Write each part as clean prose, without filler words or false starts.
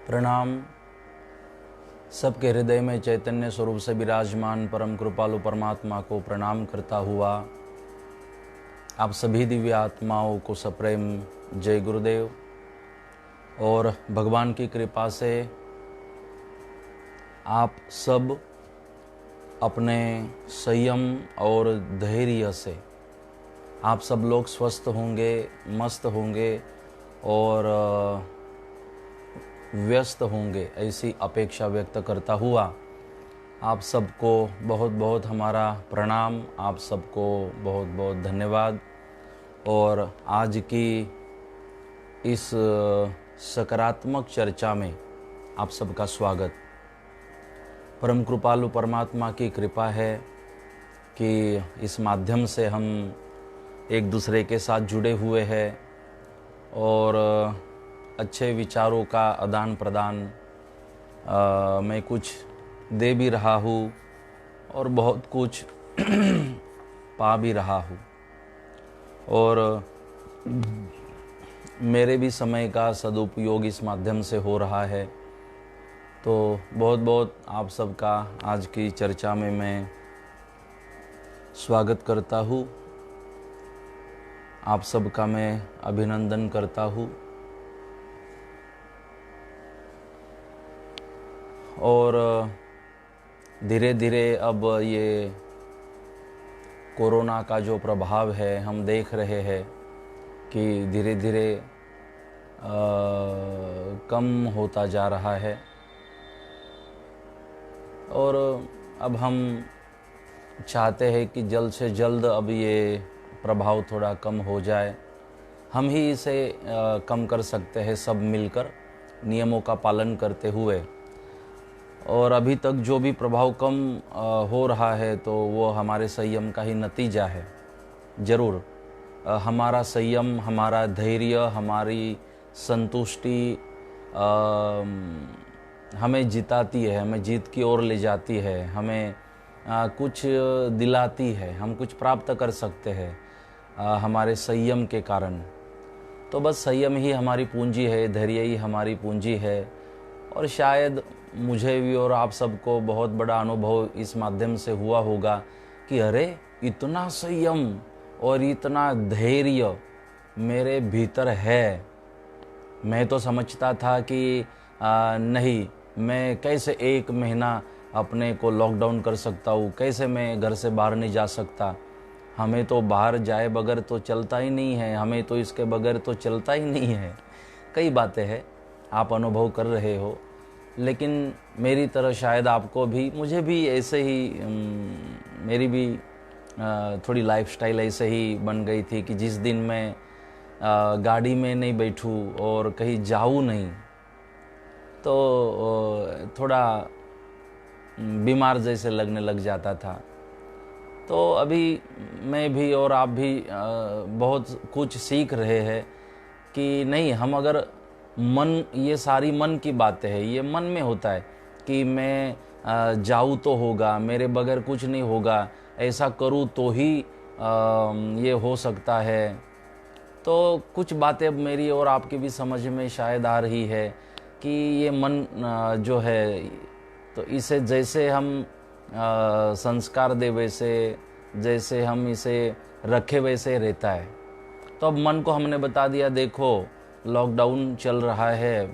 प्रणाम। सबके हृदय में चैतन्य स्वरूप से विराजमान परम कृपालु परमात्मा को प्रणाम करता हुआ आप सभी दिव्य आत्माओं को सप्रेम जय गुरुदेव। और भगवान की कृपा से आप सब अपने संयम और धैर्य से आप सब लोग स्वस्थ होंगे, मस्त होंगे और व्यस्त होंगे, ऐसी अपेक्षा व्यक्त करता हुआ आप सबको बहुत बहुत हमारा प्रणाम, आप सबको बहुत बहुत धन्यवाद। और आज की इस सकारात्मक चर्चा में आप सबका स्वागत। परम कृपालु परमात्मा की कृपा है कि इस माध्यम से हम एक दूसरे के साथ जुड़े हुए हैं और अच्छे विचारों का आदान प्रदान मैं कुछ दे भी रहा हूँ और बहुत कुछ पा भी रहा हूँ और मेरे भी समय का सदुपयोग इस माध्यम से हो रहा है। तो बहुत बहुत आप सबका आज की चर्चा में मैं स्वागत करता हूँ, आप सबका मैं अभिनंदन करता हूँ। और धीरे धीरे अब ये कोरोना का जो प्रभाव है हम देख रहे हैं कि धीरे धीरे कम होता जा रहा है और अब हम चाहते हैं कि जल्द से जल्द अब ये प्रभाव थोड़ा कम हो जाए। हम ही इसे कम कर सकते हैं सब मिलकर नियमों का पालन करते हुए। और अभी तक जो भी प्रभाव कम हो रहा है तो वो हमारे संयम का ही नतीजा है। ज़रूर हमारा संयम, हमारा धैर्य, हमारी संतुष्टि हमें जिताती है, हमें जीत की ओर ले जाती है, हमें कुछ दिलाती है, हम कुछ प्राप्त कर सकते हैं हमारे संयम के कारण। तो बस संयम ही हमारी पूंजी है, धैर्य ही हमारी पूंजी है। और शायद मुझे भी और आप सबको बहुत बड़ा अनुभव इस माध्यम से हुआ होगा कि अरे इतना संयम और इतना धैर्य मेरे भीतर है। मैं तो समझता था कि नहीं, मैं कैसे एक महीना अपने को लॉकडाउन कर सकता हूँ, कैसे मैं घर से बाहर नहीं जा सकता। हमें तो बाहर जाए बगैर तो चलता ही नहीं है, हमें तो इसके बगैर तो चलता ही नहीं है। कई बातें हैं आप अनुभव कर रहे हो, लेकिन मेरी तरह शायद आपको भी, मुझे भी ऐसे ही मेरी भी थोड़ी लाइफस्टाइल ऐसे ही बन गई थी कि जिस दिन मैं गाड़ी में नहीं बैठूं और कहीं जाऊं नहीं तो थोड़ा बीमार जैसे लगने लग जाता था। तो अभी मैं भी और आप भी बहुत कुछ सीख रहे हैं कि नहीं, हम अगर मन, ये सारी मन की बातें हैं, ये मन में होता है कि मैं जाऊँ तो होगा, मेरे बगैर कुछ नहीं होगा, ऐसा करूँ तो ही ये हो सकता है। तो कुछ बातें अब मेरी और आपकी भी समझ में शायद आ रही है कि ये मन जो है, तो इसे जैसे हम संस्कार दे वैसे, जैसे हम इसे रखे वैसे रहता है। तो अब मन को हमने बता दिया, देखो लॉकडाउन चल रहा है,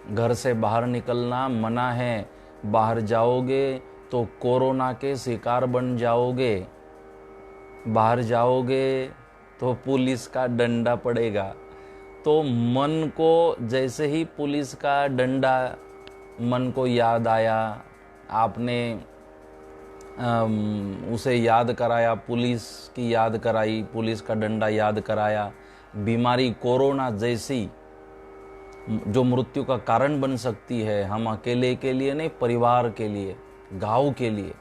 घर से बाहर निकलना मना है, बाहर जाओगे तो कोरोना के शिकार बन जाओगे, बाहर जाओगे तो पुलिस का डंडा पड़ेगा। तो मन को जैसे ही पुलिस का डंडा मन को याद आया, आपने उसे याद कराया, पुलिस की याद कराई, पुलिस का डंडा याद कराया, बीमारी कोरोना जैसी जो मृत्यु का कारण बन सकती है, हम अकेले के लिए नहीं, परिवार के लिए, गांव के लिए।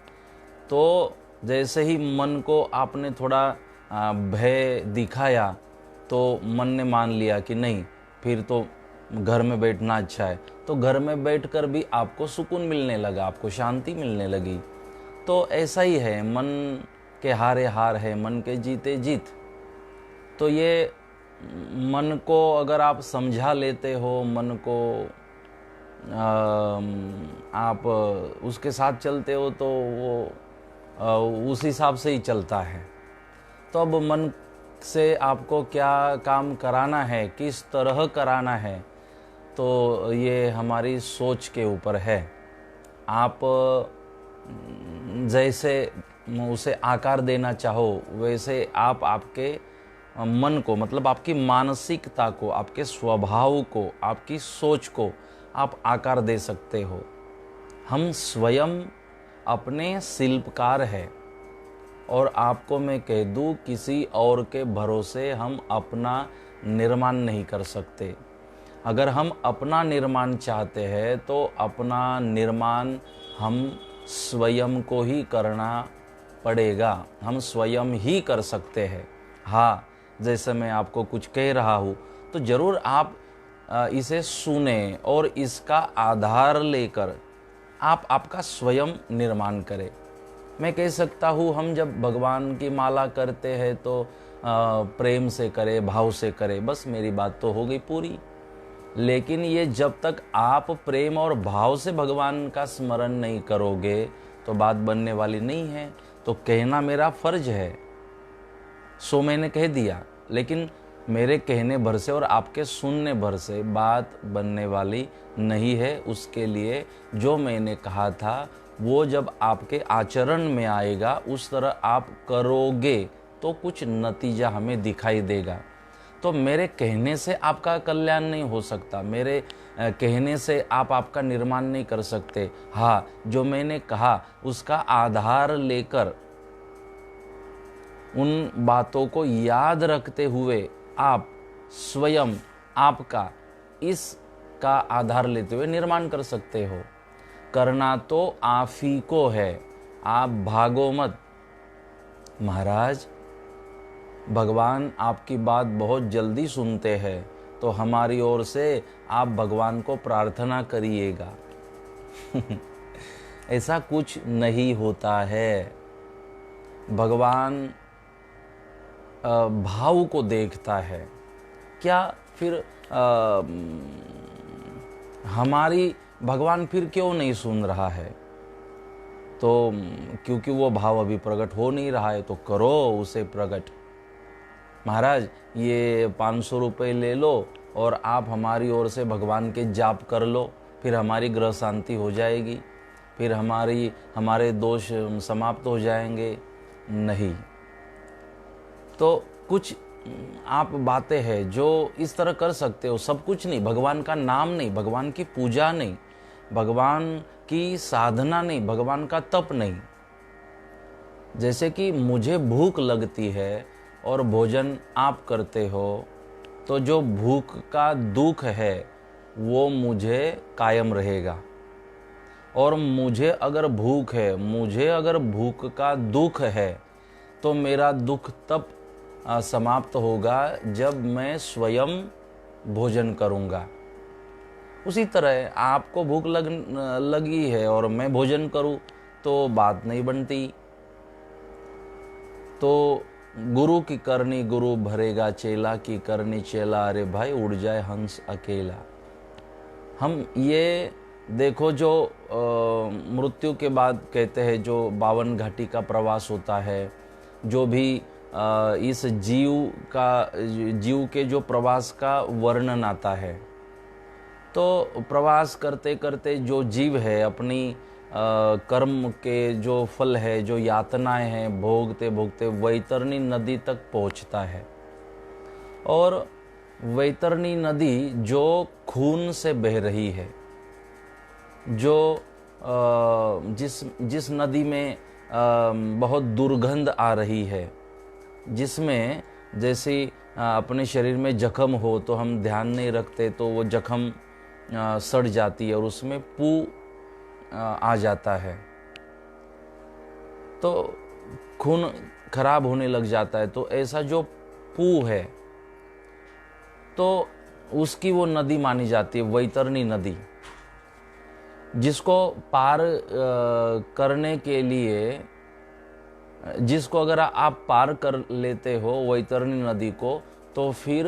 तो जैसे ही मन को आपने थोड़ा भय दिखाया तो मन ने मान लिया कि नहीं, फिर तो घर में बैठना अच्छा है। तो घर में बैठकर भी आपको सुकून मिलने लगा, आपको शांति मिलने लगी। तो ऐसा ही है, मन के हारे हार है, मन के जीते जीत। तो ये मन को अगर आप समझा लेते हो, मन को आप उसके साथ चलते हो तो वो उस हिसाब से ही चलता है। तो अब मन से आपको क्या काम कराना है, किस तरह कराना है, तो ये हमारी सोच के ऊपर है। आप जैसे उसे आकार देना चाहो वैसे आप आपके मन को, मतलब आपकी मानसिकता को, आपके स्वभाव को, आपकी सोच को आप आकार दे सकते हो। हम स्वयं अपने शिल्पकार हैं। और आपको मैं कह दूं, किसी और के भरोसे हम अपना निर्माण नहीं कर सकते। अगर हम अपना निर्माण चाहते हैं तो अपना निर्माण हम स्वयं को ही करना पड़ेगा। हम स्वयं ही कर सकते हैं। हाँ, जैसे मैं आपको कुछ कह रहा हूँ तो ज़रूर आप इसे सुने और इसका आधार लेकर आप आपका स्वयं निर्माण करें। मैं कह सकता हूँ, हम जब भगवान की माला करते हैं तो प्रेम से करें, भाव से करें, बस मेरी बात तो हो गई पूरी। लेकिन ये जब तक आप प्रेम और भाव से भगवान का स्मरण नहीं करोगे तो बात बनने वाली नहीं है। तो कहना मेरा फर्ज है, सो मैंने कह दिया, लेकिन मेरे कहने भर से और आपके सुनने भर से बात बनने वाली नहीं है। उसके लिए जो मैंने कहा था वो जब आपके आचरण में आएगा, उस तरह आप करोगे तो कुछ नतीजा हमें दिखाई देगा। तो मेरे कहने से आपका कल्याण नहीं हो सकता, मेरे कहने से आप आपका निर्माण नहीं कर सकते। हाँ, जो मैंने कहा उसका आधार लेकर उन बातों को याद रखते हुए आप स्वयं आपका इसका आधार लेते हुए निर्माण कर सकते हो। करना तो आप ही को है, आप भागो मत। महाराज, भगवान आपकी बात बहुत जल्दी सुनते हैं, तो हमारी ओर से आप भगवान को प्रार्थना करिएगा। ऐसा कुछ नहीं होता है। भगवान भाव को देखता है। क्या फिर हमारी भगवान फिर क्यों नहीं सुन रहा है? तो क्योंकि वो भाव अभी प्रकट हो नहीं रहा है, तो करो उसे प्रकट। महाराज, ये 500 रुपये ले लो और आप हमारी ओर से भगवान के जाप कर लो, फिर हमारी ग्रह शांति हो जाएगी, फिर हमारे दोष समाप्त हो जाएंगे। नहीं, तो कुछ आप बातें हैं जो इस तरह कर सकते हो, सब कुछ नहीं। भगवान का नाम नहीं, भगवान की पूजा नहीं, भगवान की साधना नहीं, भगवान का तप नहीं। जैसे कि मुझे भूख लगती है और भोजन आप करते हो, तो जो भूख का दुख है वो मुझे कायम रहेगा। और मुझे अगर भूख है, मुझे अगर भूख का दुख है, तो मेरा दुख तब समाप्त होगा जब मैं स्वयं भोजन करूंगा। उसी तरह आपको भूख लगी है और मैं भोजन करूं तो बात नहीं बनती। तो गुरु की करनी गुरु भरेगा, चेला की करनी चेला, अरे भाई उड़ जाए हंस अकेला। हम ये देखो, जो मृत्यु के बाद कहते हैं जो 52 घाटी का प्रवास होता है, जो भी इस जीव के जो प्रवास का वर्णन आता है, तो प्रवास करते करते जो जीव है अपनी कर्म के जो फल है, जो यातनाएं हैं, भोगते भोगते वैतरणी नदी तक पहुंचता है। और वैतरणी नदी जो खून से बह रही है, जो जिस नदी में बहुत दुर्गंध आ रही है, जिसमें जैसे अपने शरीर में जख्म हो तो हम ध्यान नहीं रखते तो वो जख्म सड़ जाती है और उसमें पू आ जाता है, तो खून खराब होने लग जाता है। तो ऐसा जो पू है तो उसकी वो नदी मानी जाती है, वैतरणी नदी, जिसको पार करने के लिए, जिसको अगर आप पार कर लेते हो वैतरणी नदी को, तो फिर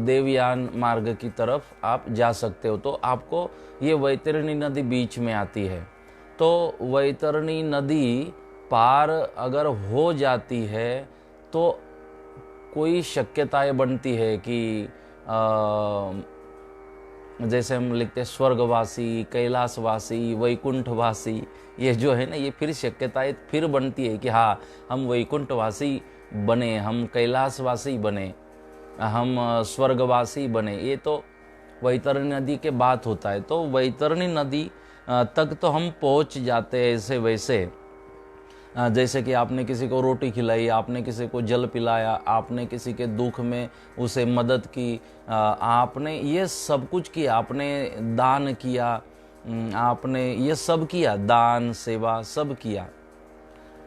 देवयान मार्ग की तरफ आप जा सकते हो। तो आपको ये वैतरणी नदी बीच में आती है, तो वैतरणी नदी पार अगर हो जाती है तो कोई शक्यताएं बनती है कि जैसे हम लिखते हैं स्वर्गवासी, कैलाशवासी, वैकुंठवासी, ये जो है ना, ये फिर शक्यताएं फिर बनती है कि हाँ हम वैकुंठवासी बने, हम कैलाशवासी बने, हम स्वर्गवासी बने। ये तो वैतरणी नदी के बात होता है। तो वैतरणी नदी तक तो हम पहुंच जाते हैं ऐसे वैसे, जैसे कि आपने किसी को रोटी खिलाई, आपने किसी को जल पिलाया, आपने किसी के दुख में उसे मदद की, आपने ये सब कुछ किया, आपने दान किया, आपने ये सब किया, दान सेवा सब किया।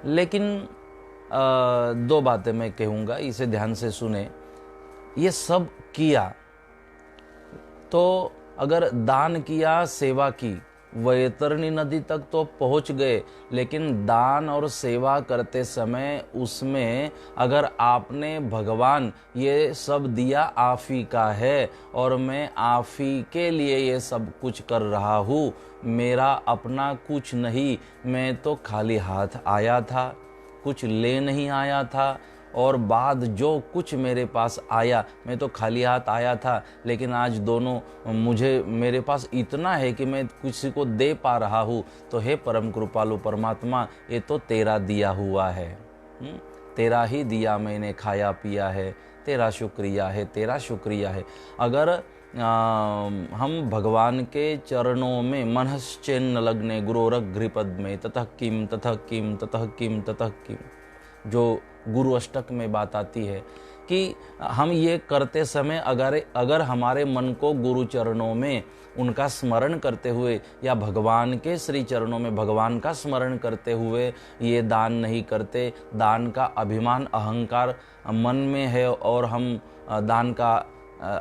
लेकिन दो बातें मैं कहूँगा, इसे ध्यान से सुने। ये सब किया तो अगर दान किया, सेवा की, वैतरणी नदी तक तो पहुंच गए, लेकिन दान और सेवा करते समय उसमें अगर आपने भगवान ये सब दिया आप ही का है और मैं आप ही के लिए ये सब कुछ कर रहा हूँ, मेरा अपना कुछ नहीं, मैं तो खाली हाथ आया था, कुछ ले नहीं आया था, और बाद जो कुछ मेरे पास आया मैं तो खाली हाथ आया था, लेकिन आज दोनों मेरे पास इतना है कि मैं किसी को दे पा रहा हूँ। तो हे परम कृपालु परमात्मा, ये तो तेरा दिया हुआ है, तेरा ही दिया मैंने खाया पिया है, तेरा शुक्रिया है, तेरा शुक्रिया है। अगर हम भगवान के चरणों में मनश्चेन्न लगने गुरोरग्रिपद में ततः किम ततः किम ततः किम ततः किम, जो गुरु अष्टक में बात आती है कि हम ये करते समय अगर हमारे मन को गुरु चरणों में उनका स्मरण करते हुए या भगवान के श्री चरणों में भगवान का स्मरण करते हुए ये दान नहीं करते, दान का अभिमान अहंकार मन में है और हम दान का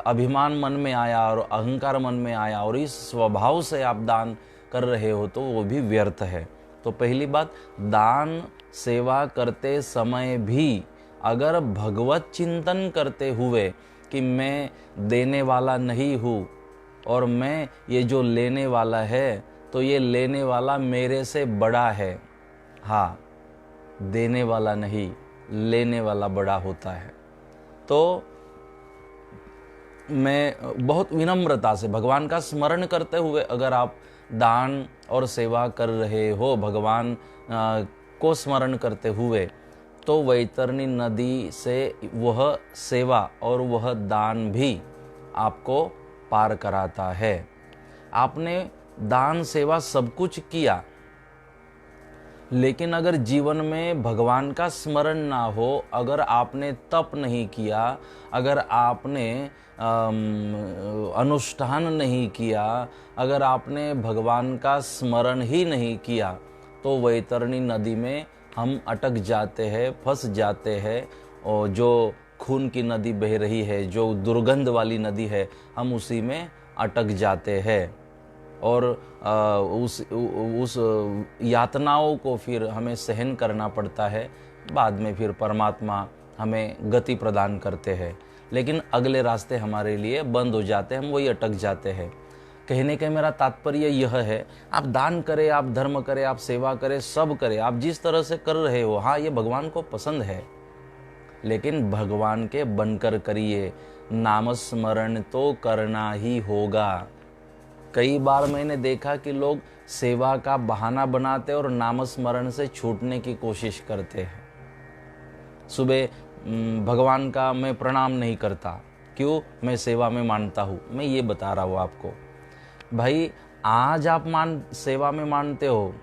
अभिमान मन में आया और अहंकार मन में आया और इस स्वभाव से आप दान कर रहे हो तो वो भी व्यर्थ है। तो पहली बात, दान सेवा करते समय भी अगर भगवत चिंतन करते हुए कि मैं देने वाला नहीं हूँ और मैं ये जो लेने वाला है तो ये लेने वाला मेरे से बड़ा है, हाँ देने वाला नहीं लेने वाला बड़ा होता है। तो मैं बहुत विनम्रता से भगवान का स्मरण करते हुए अगर आप दान और सेवा कर रहे हो भगवान को स्मरण करते हुए, तो वैतरणी नदी से वह सेवा और वह दान भी आपको पार कराता है। आपने दान सेवा सब कुछ किया, लेकिन अगर जीवन में भगवान का स्मरण ना हो, अगर आपने तप नहीं किया, अगर आपने अनुष्ठान नहीं किया, अगर आपने भगवान का स्मरण ही नहीं किया, तो वैतरणी नदी में हम अटक जाते हैं, फंस जाते हैं। और जो खून की नदी बह रही है, जो दुर्गंध वाली नदी है, हम उसी में अटक जाते हैं और उस यातनाओं को फिर हमें सहन करना पड़ता है। बाद में फिर परमात्मा हमें गति प्रदान करते हैं, लेकिन अगले रास्ते हमारे लिए बंद हो जाते हैं, हम वही अटक जाते हैं। कहने का मेरा तात्पर्य यह है, आप दान करें, आप धर्म करें, आप सेवा करें, सब करें, आप जिस तरह से कर रहे हो, हाँ ये भगवान को पसंद है, लेकिन भगवान के बनकर करिए। नाम स्मरण तो करना ही होगा। कई बार मैंने देखा कि लोग सेवा का बहाना बनाते और नाम स्मरण से छूटने की कोशिश करते हैं। सुबह भगवान का मैं प्रणाम नहीं करता, क्यों? मैं सेवा में मानता हूँ। मैं ये बता रहा हूँ आपको, भाई आज आप सेवा में मानते हो,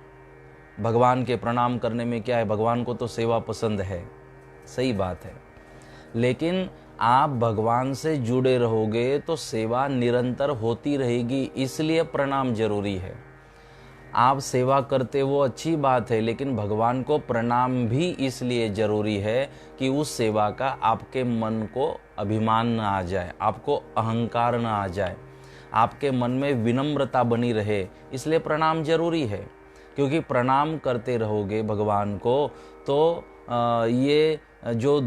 भगवान के प्रणाम करने में क्या है? भगवान को तो सेवा पसंद है, सही बात है, लेकिन आप भगवान से जुड़े रहोगे तो सेवा निरंतर होती रहेगी, इसलिए प्रणाम जरूरी है। आप सेवा करते हो अच्छी बात है, लेकिन भगवान को प्रणाम भी इसलिए जरूरी है कि उस सेवा का आपके मन को अभिमान न आ जाए, आपको अहंकार न आ जाए, आपके मन में विनम्रता बनी रहे, इसलिए प्रणाम जरूरी है। क्योंकि प्रणाम करते रहोगे भगवान को तो ये जो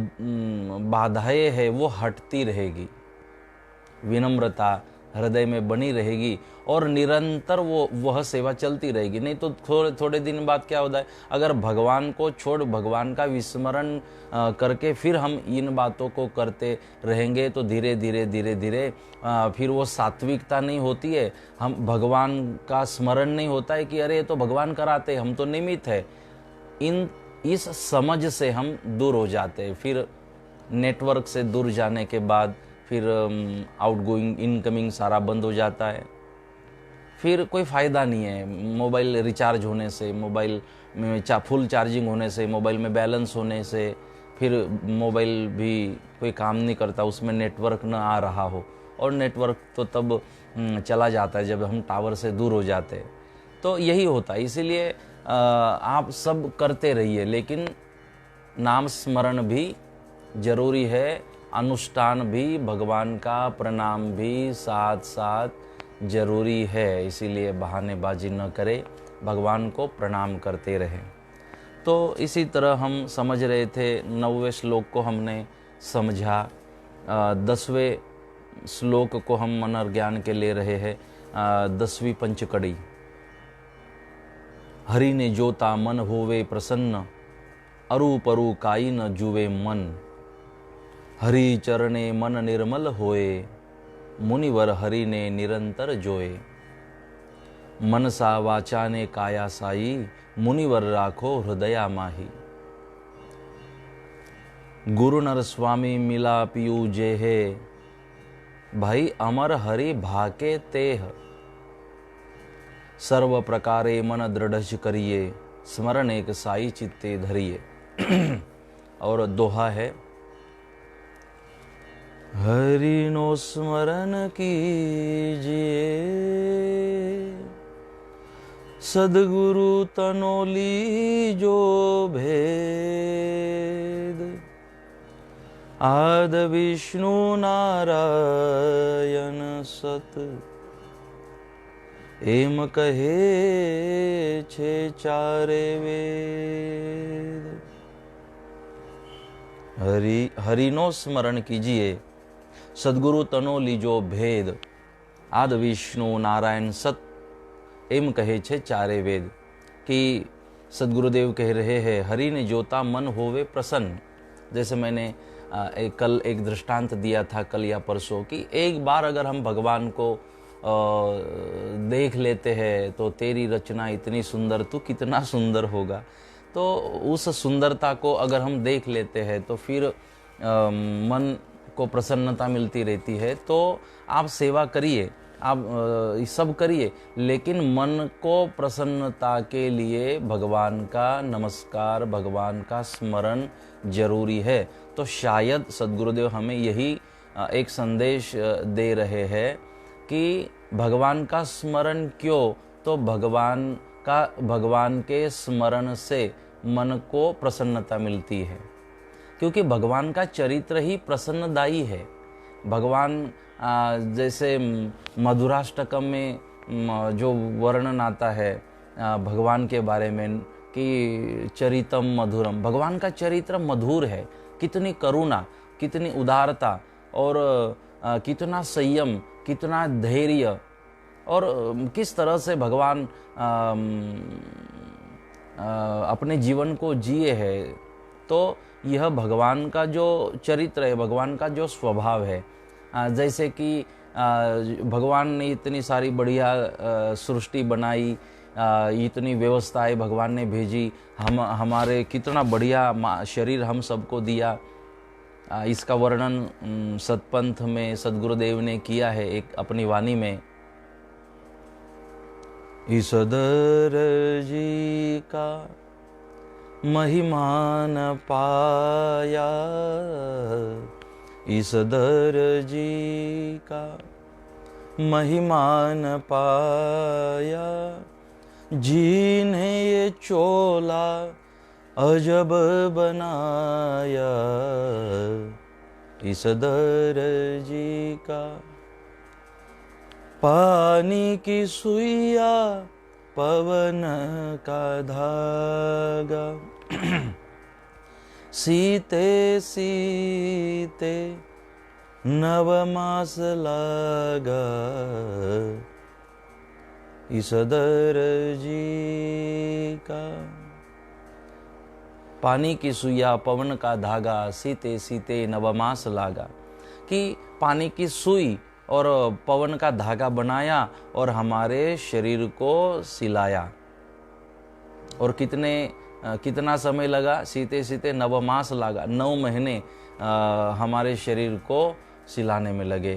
बाधाएं है वो हटती रहेगी, विनम्रता हृदय में बनी रहेगी और निरंतर वह सेवा चलती रहेगी। नहीं तो थोड़े दिन बाद क्या होता है, अगर भगवान को छोड़ भगवान का विस्मरण करके फिर हम इन बातों को करते रहेंगे तो धीरे धीरे फिर वो सात्विकता नहीं होती है। हम भगवान का स्मरण नहीं होता है कि अरे ये तो भगवान कराते, हम तो निमित्त है। इस समझ से हम दूर हो जाते हैं। फिर नेटवर्क से दूर जाने के बाद फिर आउटगोइंग इनकमिंग सारा बंद हो जाता है। फिर कोई फ़ायदा नहीं है मोबाइल रिचार्ज होने से, मोबाइल में फुल चार्जिंग होने से, मोबाइल में बैलेंस होने से। फिर मोबाइल भी कोई काम नहीं करता, उसमें नेटवर्क न आ रहा हो, और नेटवर्क तो तब चला जाता है जब हम टावर से दूर हो जाते हैं। तो यही होता है। इसीलिए आप सब करते रहिए, लेकिन नाम स्मरण भी जरूरी है, अनुष्ठान भी, भगवान का प्रणाम भी साथ साथ जरूरी है। इसीलिए बहानेबाजी न करें, भगवान को प्रणाम करते रहें। तो इसी तरह हम समझ रहे थे, 9वें श्लोक को हमने समझा। 10वें श्लोक को हम मनर्ज्ञान के ले रहे हैं। 10वीं पंचकड़ी। हरि ने जोता मन होवे प्रसन्न, अरु परु काई न जुवे मन। हरि चरणे मन निर्मल होए, मुनिवर हरि ने निरंतर जोए। मनसा वाचा ने काया साई, मुनिवर राखो हृदया माही। गुरु नर स्वामी मिला पियू जे है, भाई अमर हरि भाके तेह। सर्व प्रकारे मन दृढ़ करिए, स्मरण एक साई चित्ते धरिए। और दोहा है, हरि नो स्मरण कीजिए, सदगुरु तनोली जो भेद। आद विष्णु नारायण सत, एम कहे छे चारे वेद। हरि नो स्मरण कीजिए, सदगुरु तनो लीजो भेद। आद विष्णु नारायण सत, एम कहे छे चारे वेद। कि सदगुरुदेव कह रहे हैं, हरि ने जोता मन होवे प्रसन्न। जैसे मैंने कल एक दृष्टांत दिया था, कल या परसों, कि एक बार अगर हम भगवान को देख लेते हैं तो तेरी रचना इतनी सुंदर, तू कितना सुंदर होगा। तो उस सुंदरता को अगर हम देख लेते हैं तो फिर मन को प्रसन्नता मिलती रहती है। तो आप सेवा करिए, आप सब करिए, लेकिन मन को प्रसन्नता के लिए भगवान का नमस्कार, भगवान का स्मरण जरूरी है। तो शायद सद्गुरुदेव हमें यही एक संदेश दे रहे हैं कि भगवान का स्मरण क्यों, तो भगवान के स्मरण से मन को प्रसन्नता मिलती है, क्योंकि भगवान का चरित्र ही प्रसन्नदायी है। भगवान जैसे मधुराष्टकम में जो वर्णन आता है भगवान के बारे में कि चरितम मधुरम, भगवान का चरित्र मधुर है। कितनी करुणा, कितनी उदारता और कितना संयम, कितना धैर्य, और किस तरह से भगवान अपने जीवन को जिए है। तो यह भगवान का जो चरित्र है, भगवान का जो स्वभाव है। जैसे कि भगवान ने इतनी सारी बढ़िया सृष्टि बनाई, इतनी व्यवस्थाएं भगवान ने भेजी, हमारे कितना बढ़िया शरीर हम सबको दिया। इसका वर्णन सतपंथ में सद्गुरुदेव ने किया है एक अपनी वाणी में। ईसदर जी का महिमान पाया, ईसदर जी का महिमान पाया। जिन्हें ये चोला अजब बनाया, ईसदर जी का। पानी की सुइया पवन का धागा, सीते सीते नव मास लागा इस दर्जी का। पानी की सुइया पवन का धागा सीते सीते नवमास लागा, कि पानी की सुई और पवन का धागा बनाया और हमारे शरीर को सिलाया। और कितना समय लगा? सीते सीते नवमास लगा, 9 महीने हमारे शरीर को सिलाने में लगे।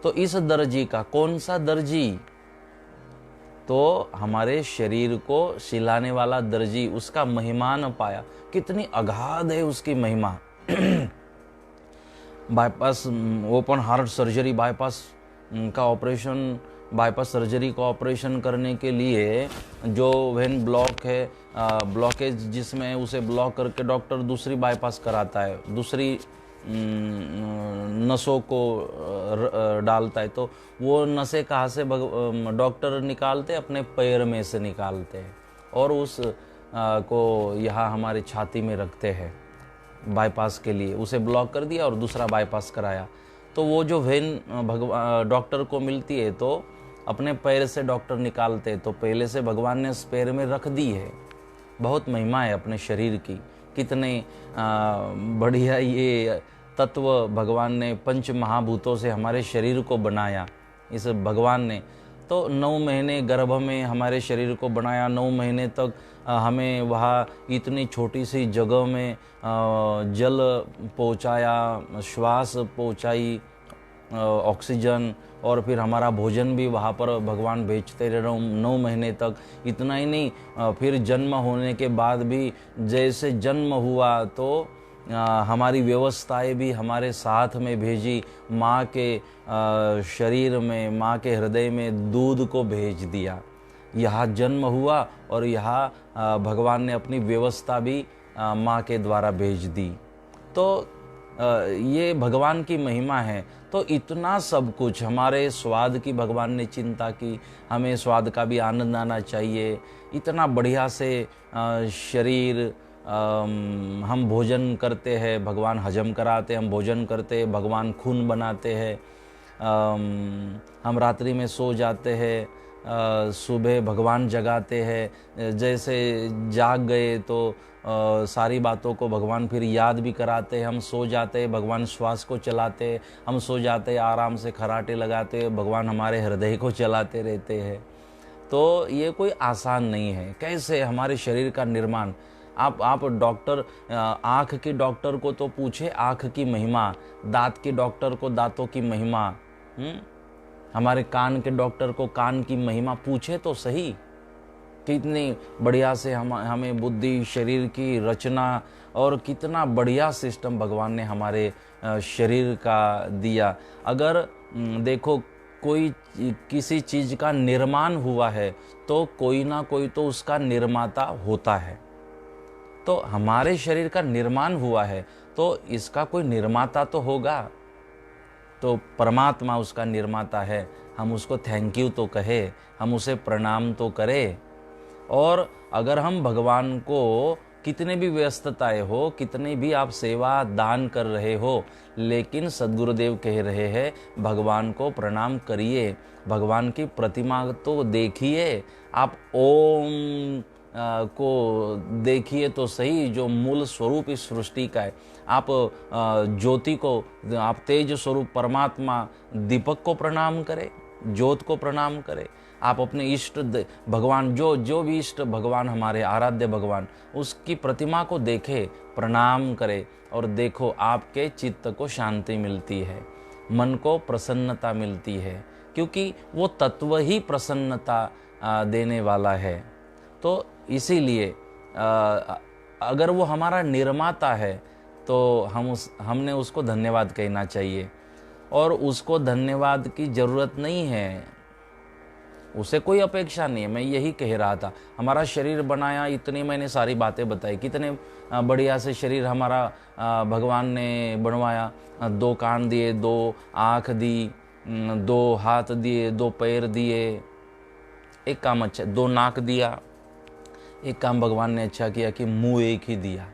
तो इस दर्जी का, कौन सा दर्जी? तो हमारे शरीर को सिलाने वाला दर्जी, उसका महिमा न पाया। कितनी अगाध है उसकी महिमा। Bypass, open heart surgery, bypass का ऑपरेशन, बाईपास सर्जरी का ऑपरेशन करने के लिए जो वेन ब्लॉक है, ब्लॉकेज जिसमें, उसे ब्लॉक करके डॉक्टर दूसरी बाईपास कराता है, दूसरी नसों को डालता है। तो वो नसें कहाँ से डॉक्टर निकालते? अपने पैर में से निकालते हैं और उस को यहाँ हमारे छाती में रखते हैं बाईपास के लिए। उसे ब्लॉक कर दिया और दूसरा बाईपास कराया। तो वो जो वेन डॉक्टर को मिलती है तो अपने पैर से डॉक्टर निकालते, तो पहले से भगवान ने उस पैर में रख दी है। बहुत महिमा है अपने शरीर की। कितने बढ़िया ये तत्व भगवान ने पंच महाभूतों से हमारे शरीर को बनाया इस भगवान ने। तो 9 महीने गर्भ में हमारे शरीर को बनाया, 9 महीने तक हमें वहाँ इतनी छोटी सी जगह में जल पहुँचाया, श्वास पहुँचाई, ऑक्सीजन, और फिर हमारा भोजन भी वहाँ पर भगवान भेजते रहे 9 महीने तक। इतना ही नहीं, फिर जन्म होने के बाद भी जैसे जन्म हुआ तो हमारी व्यवस्थाएं भी हमारे साथ में भेजी। माँ के शरीर में, माँ के हृदय में दूध को भेज दिया। यहाँ जन्म हुआ और यहाँ भगवान ने अपनी व्यवस्था भी माँ के द्वारा भेज दी। तो ये भगवान की महिमा है। तो इतना सब कुछ, हमारे स्वाद की भगवान ने चिंता की, हमें स्वाद का भी आनंद आना चाहिए। इतना बढ़िया से शरीर, हम भोजन करते हैं, भगवान हजम कराते, हम भोजन करते, भगवान खून बनाते हैं। हम रात्रि में सो जाते हैं, सुबह भगवान जगाते हैं। जैसे जाग गए तो सारी बातों को भगवान फिर याद भी कराते हैं। हम सो जाते हैं, भगवान श्वास को चलाते हैं। हम सो जाते हैं, आराम से खराटे लगाते हैं, भगवान हमारे हृदय को चलाते रहते हैं। तो ये कोई आसान नहीं है। कैसे हमारे शरीर का निर्माण, आप डॉक्टर, आँख के डॉक्टर को तो पूछे आँख की महिमा, दांत के डॉक्टर को दांतों की महिमा, हमारे कान के डॉक्टर को कान की महिमा पूछे तो सही। कितनी बढ़िया से हमें बुद्धि, शरीर की रचना और कितना बढ़िया सिस्टम भगवान ने हमारे शरीर का दिया। अगर देखो, कोई किसी चीज़ का निर्माण हुआ है तो कोई ना कोई तो उसका निर्माता होता है। तो हमारे शरीर का निर्माण हुआ है तो इसका कोई निर्माता तो होगा। तो परमात्मा उसका निर्माता है। हम उसको थैंक यू तो कहे, हम उसे प्रणाम तो करें। और अगर हम भगवान को, कितने भी व्यस्तताएं हो, कितने भी आप सेवा दान कर रहे हो, लेकिन सद्गुरुदेव कह रहे हैं भगवान को प्रणाम करिए, भगवान की प्रतिमा तो देखिए, आप ओम को देखिए तो सही, जो मूल स्वरूप इस सृष्टि का है। आप ज्योति को, आप तेज स्वरूप परमात्मा दीपक को प्रणाम करें, ज्योत को प्रणाम करें। आप अपने इष्ट भगवान, जो भी इष्ट भगवान, हमारे आराध्य भगवान, उसकी प्रतिमा को देखें, प्रणाम करें और देखो आपके चित्त को शांति मिलती है, मन को प्रसन्नता मिलती है, क्योंकि वो तत्व ही प्रसन्नता देने वाला है। तो इसीलिए अगर वो हमारा निर्माता है तो हमने उसको धन्यवाद कहना चाहिए। और उसको धन्यवाद की ज़रूरत नहीं है, उसे कोई अपेक्षा नहीं है। मैं यही कह रहा था, हमारा शरीर बनाया, इतनी मैंने सारी बातें बताई, कितने बढ़िया से शरीर हमारा भगवान ने बनवाया। 2 कान दिए, 2 आँख दी, 2 हाथ दिए, 2 पैर दिए। एक काम अच्छा, 2 नाक दिया। एक काम भगवान ने अच्छा किया कि मुंह एक ही दिया।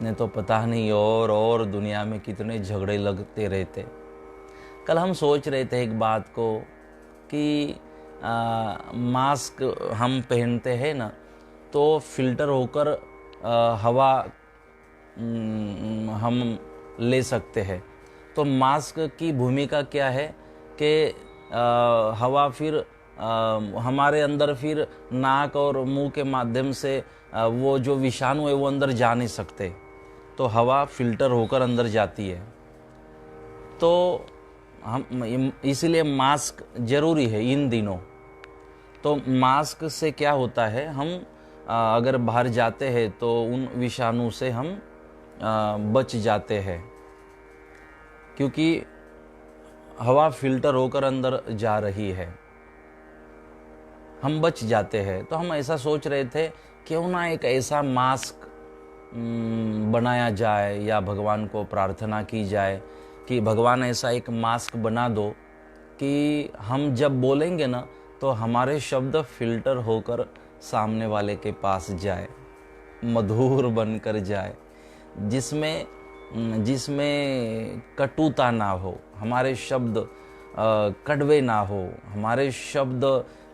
ने तो पता नहीं और दुनिया में कितने झगड़े लगते रहते। कल हम सोच रहे थे एक बात को कि मास्क हम पहनते हैं ना, तो फिल्टर होकर हवा हम ले सकते हैं। तो मास्क की भूमिका क्या है कि हवा फिर हमारे अंदर फिर नाक और मुंह के माध्यम से वो जो विषाणु है वो अंदर जा नहीं सकते, तो हवा फिल्टर होकर अंदर जाती है। तो हम इसीलिए मास्क ज़रूरी है इन दिनों। तो मास्क से क्या होता है, हम अगर बाहर जाते हैं तो उन विषाणु से हम बच जाते हैं, क्योंकि हवा फिल्टर होकर अंदर जा रही है, हम बच जाते हैं। तो हम ऐसा सोच रहे थे क्यों ना एक ऐसा मास्क बनाया जाए या भगवान को प्रार्थना की जाए कि भगवान ऐसा एक मास्क बना दो कि हम जब बोलेंगे ना तो हमारे शब्द फिल्टर होकर सामने वाले के पास जाए, मधुर बनकर जाए, जिसमें कटुता ना हो, हमारे शब्द कड़वे ना हो, हमारे शब्द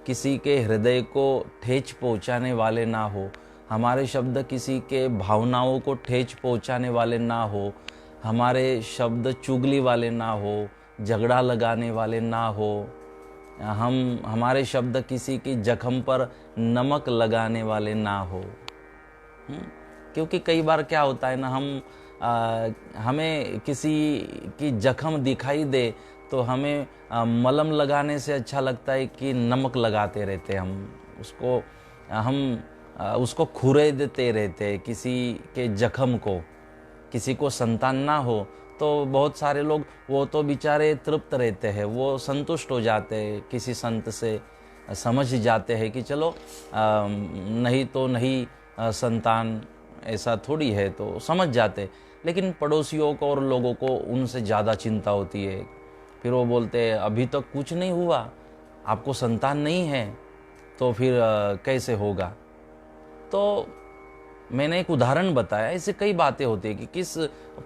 किसी के हृदय को ठेच पहुंचाने वाले ना हो, हमारे शब्द किसी के भावनाओं को ठेच पहुंचाने वाले ना हो, हमारे शब्द चुगली वाले ना हो, झगड़ा लगाने वाले ना हो, हमारे शब्द किसी की जख्म पर नमक लगाने वाले ना हो। क्योंकि कई बार क्या होता है ना, हमें किसी की जख्म दिखाई दे तो हमें मलम लगाने से अच्छा लगता है कि नमक लगाते रहते, हम उसको खुरे देते रहते किसी के जख्म को। किसी को संतान ना हो तो बहुत सारे लोग वो तो बेचारे तृप्त रहते हैं, वो संतुष्ट हो जाते हैं, किसी संत से समझ जाते हैं कि चलो नहीं तो नहीं संतान, ऐसा थोड़ी है, तो समझ जाते। लेकिन पड़ोसियों को और लोगों को उनसे ज़्यादा चिंता होती है। फिर वो बोलते हैं अभी तक कुछ नहीं हुआ, आपको संतान नहीं है, तो फिर कैसे होगा। तो मैंने एक उदाहरण बताया, ऐसे कई बातें होती है कि किस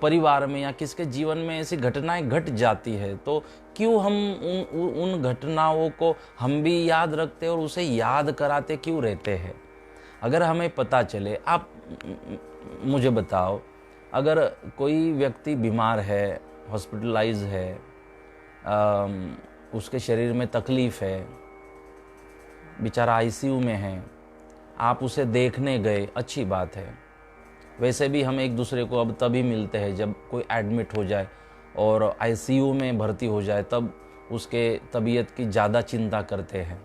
परिवार में या किसके जीवन में ऐसी घटनाएं घट जाती है, तो क्यों हम उन घटनाओं को हम भी याद रखते और उसे याद कराते क्यों रहते हैं। अगर हमें पता चले, आप मुझे बताओ, अगर कोई व्यक्ति बीमार है, हॉस्पिटलाइज है, उसके शरीर में तकलीफ है, बेचारा आईसीयू में है, आप उसे देखने गए, अच्छी बात है। वैसे भी हम एक दूसरे को अब तभी मिलते हैं जब कोई एडमिट हो जाए और आईसीयू में भर्ती हो जाए, तब उसके तबीयत की ज़्यादा चिंता करते हैं।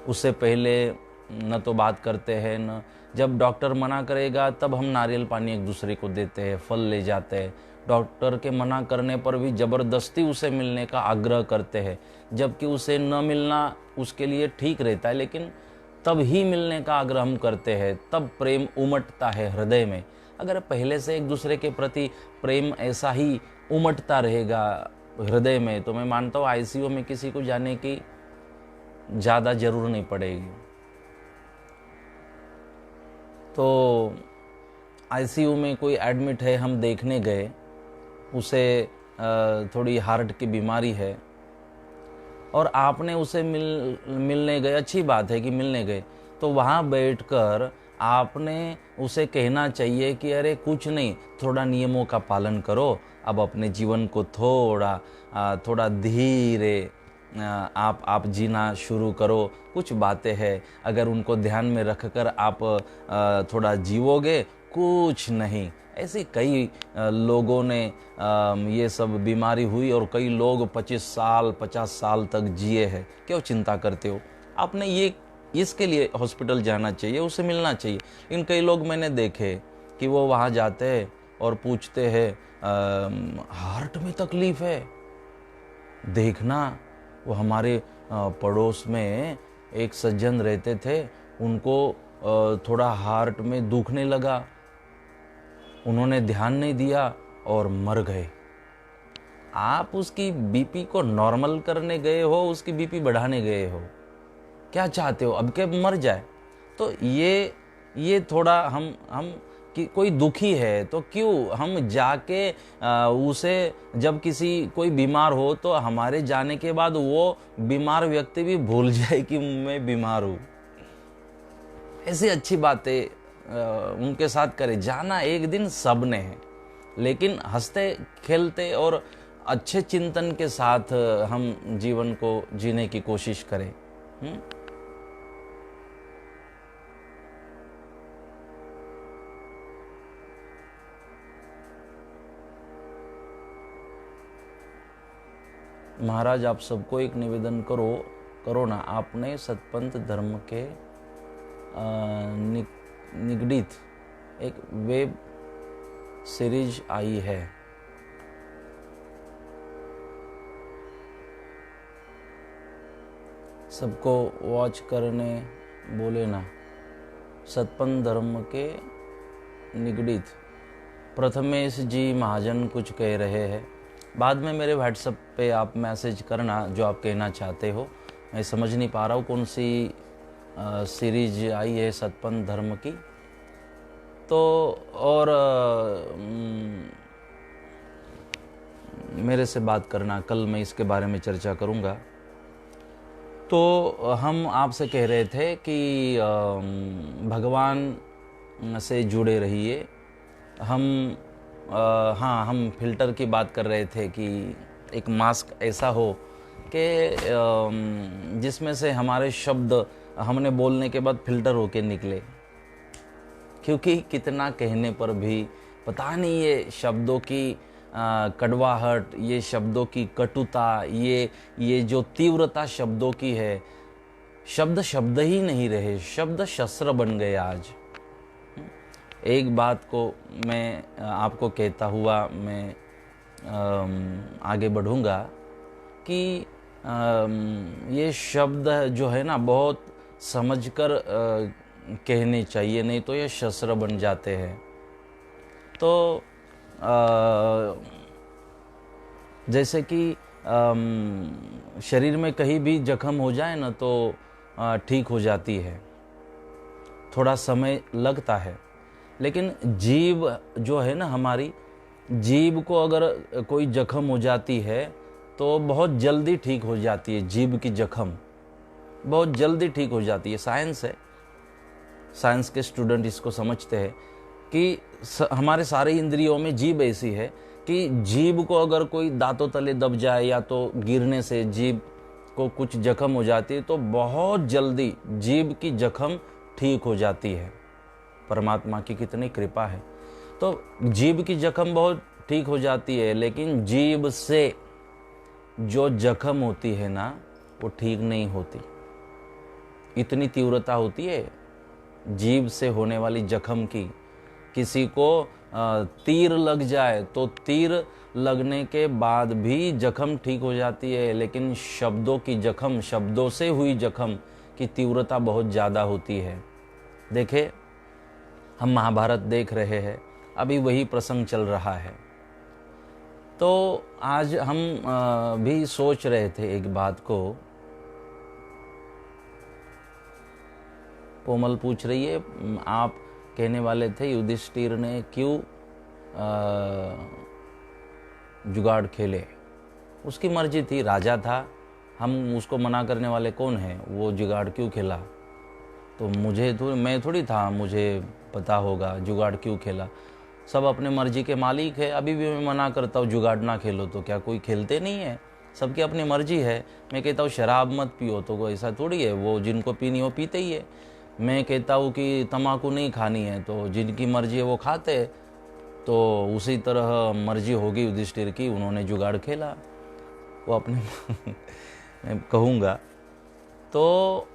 उससे पहले न तो बात करते हैं, न जब डॉक्टर मना करेगा तब हम नारियल पानी एक दूसरे को देते हैं, फल ले जाते हैं। डॉक्टर के मना करने पर भी ज़बरदस्ती उसे मिलने का आग्रह करते हैं, जबकि उसे न मिलना उसके लिए ठीक रहता है, लेकिन तब ही मिलने का आग्रह हम करते हैं, तब प्रेम उमटता है हृदय में। अगर पहले से एक दूसरे के प्रति प्रेम ऐसा ही उमटता रहेगा हृदय में, तो मैं मानता हूँ आईसीयू में किसी को जाने की ज़्यादा ज़रूर नहीं पड़ेगी। तो आईसीयू में कोई एडमिट है, हम देखने गए, उसे थोड़ी हार्ट की बीमारी है और आपने उसे मिलने गए, अच्छी बात है कि मिलने गए, तो वहाँ बैठकर आपने उसे कहना चाहिए कि अरे कुछ नहीं, थोड़ा नियमों का पालन करो, अब अपने जीवन को थोड़ा धीरे आप जीना शुरू करो। कुछ बातें हैं, अगर उनको ध्यान में रखकर आप थोड़ा जीवोगे, कुछ नहीं। ऐसे कई लोगों ने ये सब बीमारी हुई और कई लोग 25 साल 50 साल तक जिए हैं। क्यों चिंता करते हो? आपने इसके लिए हॉस्पिटल जाना चाहिए, उसे मिलना चाहिए। इन कई लोग मैंने देखे कि वो वहाँ जाते हैं और पूछते हैं हार्ट में तकलीफ है। देखना, वो हमारे पड़ोस में एक सज्जन रहते थे, उनको थोड़ा हार्ट में दुखने लगा, उन्होंने ध्यान नहीं दिया और मर गए। आप उसकी बीपी को नॉर्मल करने गए हो, उसकी बीपी बढ़ाने गए हो। क्या चाहते हो, अब के मर जाए? तो ये थोड़ा हम कि कोई दुखी है तो क्यों हम जाके उसे, जब कोई बीमार हो तो हमारे जाने के बाद वो बीमार व्यक्ति भी भूल जाए कि मैं बीमार हूँ। ऐसी अच्छी बातें उनके साथ करें। जाना एक दिन सबने है, लेकिन हंसते खेलते और अच्छे चिंतन के साथ हम जीवन को जीने की कोशिश करें। महाराज, आप सबको एक निवेदन करो ना। आपने सतपंथ धर्म के निगडित एक वेब सीरीज आई है, सबको वॉच करने बोले ना। सतपंथ धर्म के निगडित प्रथमेश जी महाजन कुछ कह रहे हैं। बाद में मेरे व्हाट्सएप पे आप मैसेज करना जो आप कहना चाहते हो। मैं समझ नहीं पा रहा हूँ कौन सी सीरीज आई है सतपंथ धर्म की। तो और मेरे से बात करना, कल मैं इसके बारे में चर्चा करूँगा। तो हम आपसे कह रहे थे कि भगवान से जुड़े रहिए। हम फिल्टर की बात कर रहे थे कि एक मास्क ऐसा हो कि जिसमें से हमारे शब्द हमने बोलने के बाद फिल्टर होके निकले। क्योंकि कितना कहने पर भी पता नहीं ये शब्दों की कड़वाहट, ये शब्दों की कटुता, ये जो तीव्रता शब्दों की है, शब्द ही नहीं रहे, शब्द शस्त्र बन गए आज। एक बात को मैं आपको कहता हुआ मैं आगे बढ़ूंगा कि ये शब्द जो है ना बहुत समझकर कहने चाहिए, नहीं तो ये शस्त्र बन जाते हैं। तो जैसे कि शरीर में कहीं भी जख्म हो जाए ना तो ठीक हो जाती है, थोड़ा समय लगता है। लेकिन जीभ जो है ना, हमारी जीभ को अगर कोई जख्म हो जाती है तो बहुत जल्दी ठीक हो जाती है। जीभ की जख्म बहुत जल्दी ठीक हो जाती है। साइंस है, साइंस के स्टूडेंट इसको समझते हैं कि हमारे सारे इंद्रियों में जीभ ऐसी है कि जीभ को अगर कोई दांतों तले दब जाए या तो गिरने से जीभ को कुछ जख्म हो जाती है तो बहुत जल्दी जीभ की जख्म ठीक हो जाती है। परमात्मा की कितनी कृपा है। तो जीभ की जख्म बहुत ठीक हो जाती है, लेकिन जीभ से जो जख्म होती है ना वो ठीक नहीं होती। इतनी तीव्रता होती है जीभ से होने वाली जख्म की। किसी को तीर लग जाए तो तीर लगने के बाद भी जख्म ठीक हो जाती है, लेकिन शब्दों की जख्म, शब्दों से हुई जख्म की तीव्रता बहुत ज़्यादा होती है। देखे, हम महाभारत देख रहे हैं, अभी वही प्रसंग चल रहा है। तो आज हम भी सोच रहे थे एक बात को। कोमल पूछ रही है, आप कहने वाले थे युधिष्ठिर ने क्यों जुगाड़ खेले। उसकी मर्जी थी, राजा था, हम उसको मना करने वाले कौन हैं। वो जुगाड़ क्यों खेला तो मैं थोड़ी था, मुझे पता होगा जुगाड़ क्यों खेला। सब अपने मर्जी के मालिक है। अभी भी मैं मना करता हूँ जुगाड़ ना खेलो, तो क्या कोई खेलते नहीं है? सबकी अपनी मर्जी है। मैं कहता हूँ शराब मत पियो, तो कोई ऐसा थोड़ी है, वो जिनको पीनी हो पीते ही है। मैं कहता हूँ कि तम्बाकू नहीं खानी है, तो जिनकी मर्जी है वो खाते हैं। तो उसी तरह मर्जी होगी युधिष्ठिर की, उन्होंने जुगाड़ खेला, वो अपने मैं कहूँगा। तो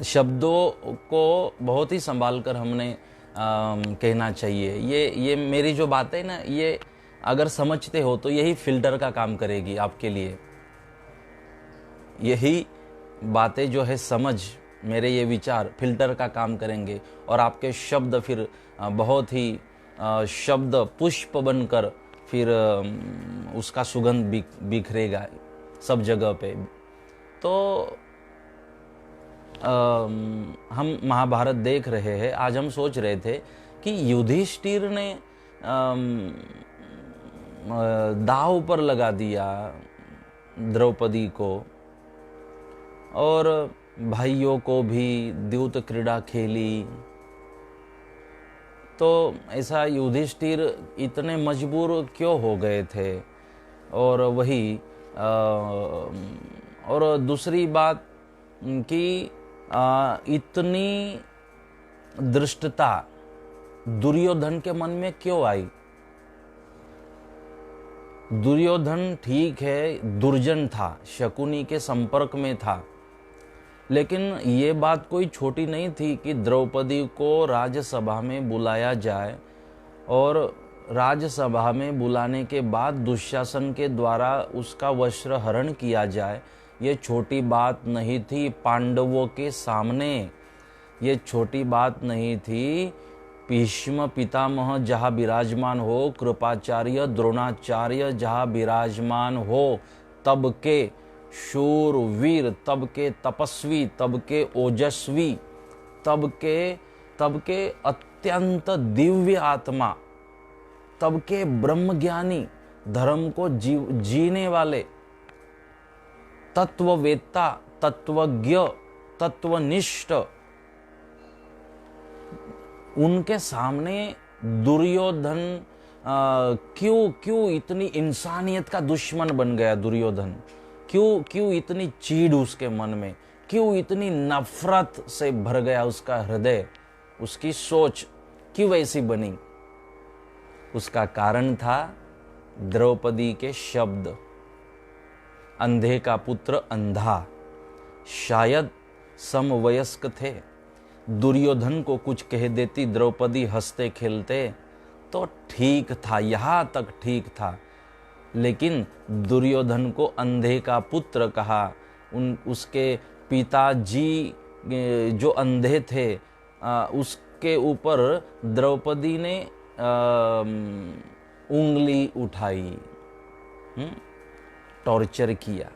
शब्दों को बहुत ही संभाल कर हमने कहना चाहिए। ये मेरी जो बात है ना, ये अगर समझते हो तो यही फिल्टर का काम करेगी आपके लिए। यही बातें जो है समझ, मेरे ये विचार फिल्टर का काम करेंगे और आपके शब्द फिर बहुत ही शब्द पुष्प बनकर फिर उसका सुगंध बिखरेगा सब जगह पे। तो हम महाभारत देख रहे हैं, आज हम सोच रहे थे कि युधिष्ठिर ने दांव पर लगा दिया द्रौपदी को, और भाइयों को भी द्यूत क्रीड़ा खेली। तो ऐसा युधिष्ठिर इतने मजबूर क्यों हो गए थे? और वही और दूसरी बात कि इतनी दृष्टता दुर्योधन के मन में क्यों आई? दुर्योधन ठीक है दुर्जन था, शकुनी के संपर्क में था, लेकिन ये बात कोई छोटी नहीं थी कि द्रौपदी को राज्यसभा में बुलाया जाए और राज्यसभा में बुलाने के बाद दुशासन के द्वारा उसका वस्त्र हरण किया जाए। ये छोटी बात नहीं थी पांडवों के सामने, ये छोटी बात नहीं थी। भीष्म पितामह जहाँ विराजमान हो, कृपाचार्य द्रोणाचार्य जहाँ विराजमान हो, तब के शूर वीर, तब के तपस्वी, तब के ओजस्वी, तब के अत्यंत दिव्य आत्मा, तब के ब्रह्मज्ञानी, धर्म को जीने वाले तत्ववेत्ता, तत्वज्ञ, तत्वनिष्ठ, उनके सामने दुर्योधन क्यों इतनी इंसानियत का दुश्मन बन गया दुर्योधन? क्यों इतनी चीड़ उसके मन में? क्यों इतनी नफरत से भर गया उसका हृदय? उसकी सोच क्यों ऐसी बनी? उसका कारण था द्रौपदी के शब्द, अंधे का पुत्र अंधा। शायद समवयस्क थे, दुर्योधन को कुछ कह देती द्रौपदी हंसते खेलते तो ठीक था, यहाँ तक ठीक था, लेकिन दुर्योधन को अंधे का पुत्र कहा। उसके पिताजी जो अंधे थे उसके ऊपर द्रौपदी ने उंगली उठाई, टॉर्चर किया,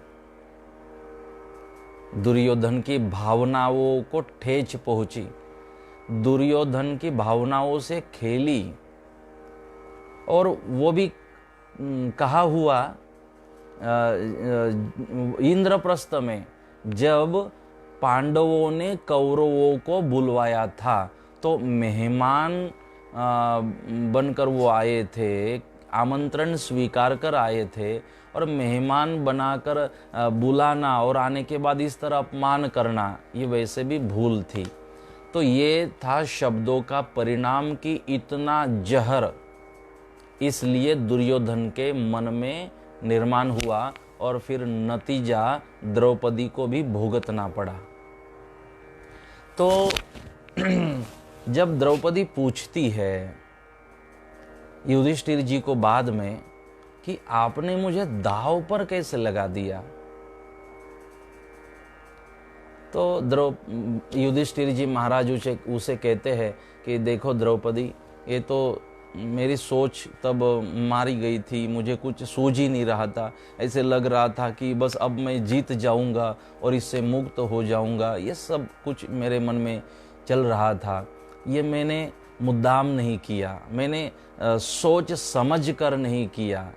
दुर्योधन की भावनाओं को ठेच पहुंची, दुर्योधन की भावनाओं से खेली। और वो भी कहा हुआ इंद्रप्रस्थ में, जब पांडवों ने कौरवों को बुलवाया था तो मेहमान बनकर वो आए थे, आमंत्रण स्वीकार कर आए थे, और मेहमान बनाकर बुलाना और आने के बाद इस तरह अपमान करना, ये वैसे भी भूल थी। तो ये था शब्दों का परिणाम कि इतना जहर इसलिए दुर्योधन के मन में निर्माण हुआ और फिर नतीजा द्रौपदी को भी भुगतना पड़ा। तो जब द्रौपदी पूछती है युधिष्ठिर जी को बाद में कि आपने मुझे दांव पर कैसे लगा दिया, तो युधिष्ठिर जी महाराज उसे कहते हैं कि देखो द्रौपदी, ये तो मेरी सोच तब मारी गई थी, मुझे कुछ सूझ ही नहीं रहा था, ऐसे लग रहा था कि बस अब मैं जीत जाऊंगा और इससे मुक्त हो जाऊंगा, ये सब कुछ मेरे मन में चल रहा था। ये मैंने मुद्दाम नहीं किया, मैंने सोच समझ कर नहीं किया,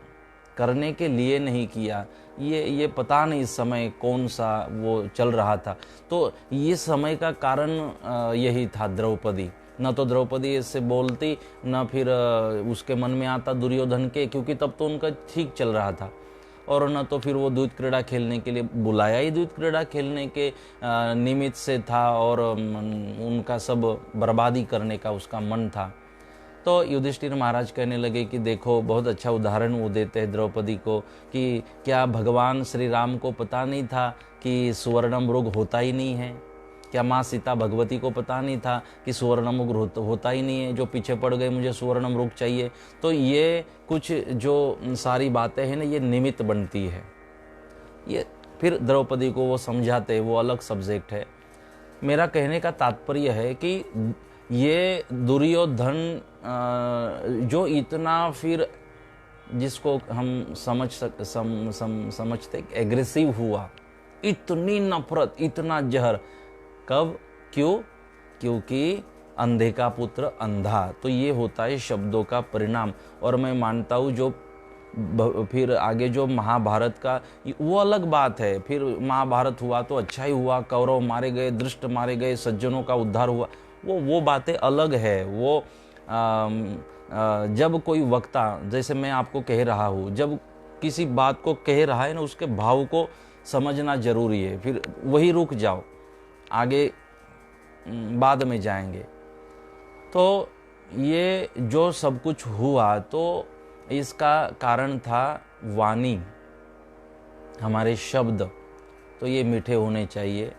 करने के लिए नहीं किया। ये पता नहीं समय कौन सा वो चल रहा था। तो ये समय का कारण यही था द्रौपदी। न तो द्रौपदी इससे बोलती, न फिर उसके मन में आता दुर्योधन के, क्योंकि तब तो उनका ठीक चल रहा था, और न तो फिर वो द्वैत क्रीड़ा खेलने के लिए बुलाया ही द्वैत क्रीड़ा खेलने के निमित्त से था, और उनका सब बर्बादी करने का उसका मन था। तो युधिष्ठिर महाराज कहने लगे कि देखो, बहुत अच्छा उदाहरण वो देते हैं द्रौपदी को कि क्या भगवान श्री राम को पता नहीं था कि सुवर्णमृग होता ही नहीं है? क्या माँ सीता भगवती को पता नहीं था कि सुवर्णमृग होता ही नहीं है? जो पीछे पड़ गए, मुझे सुवर्णमृग चाहिए। तो ये कुछ जो सारी बातें हैं ना, ये निमित्त बनती है। ये फिर द्रौपदी को वो समझाते, वो अलग सब्जेक्ट है। मेरा कहने का तात्पर्य है कि ये दुर्योधन जो इतना फिर, जिसको हम समझते एग्रेसिव हुआ, इतनी नफरत, इतना जहर, कब, क्यों? क्योंकि अंधे का पुत्र अंधा। तो ये होता है शब्दों का परिणाम। और मैं मानता हूँ जो फिर आगे जो महाभारत का, वो अलग बात है। फिर महाभारत हुआ तो अच्छा ही हुआ, कौरव मारे गए, दृष्ट मारे गए, सज्जनों का उद्धार हुआ, वो बातें अलग है। वो जब कोई वक्ता, जैसे मैं आपको कह रहा हूँ, जब किसी बात को कह रहा है ना, उसके भाव को समझना जरूरी है। फिर वही रुक जाओ, आगे बाद में जाएंगे। तो ये जो सब कुछ हुआ तो इसका कारण था वाणी, हमारे शब्द। तो ये मीठे होने चाहिए।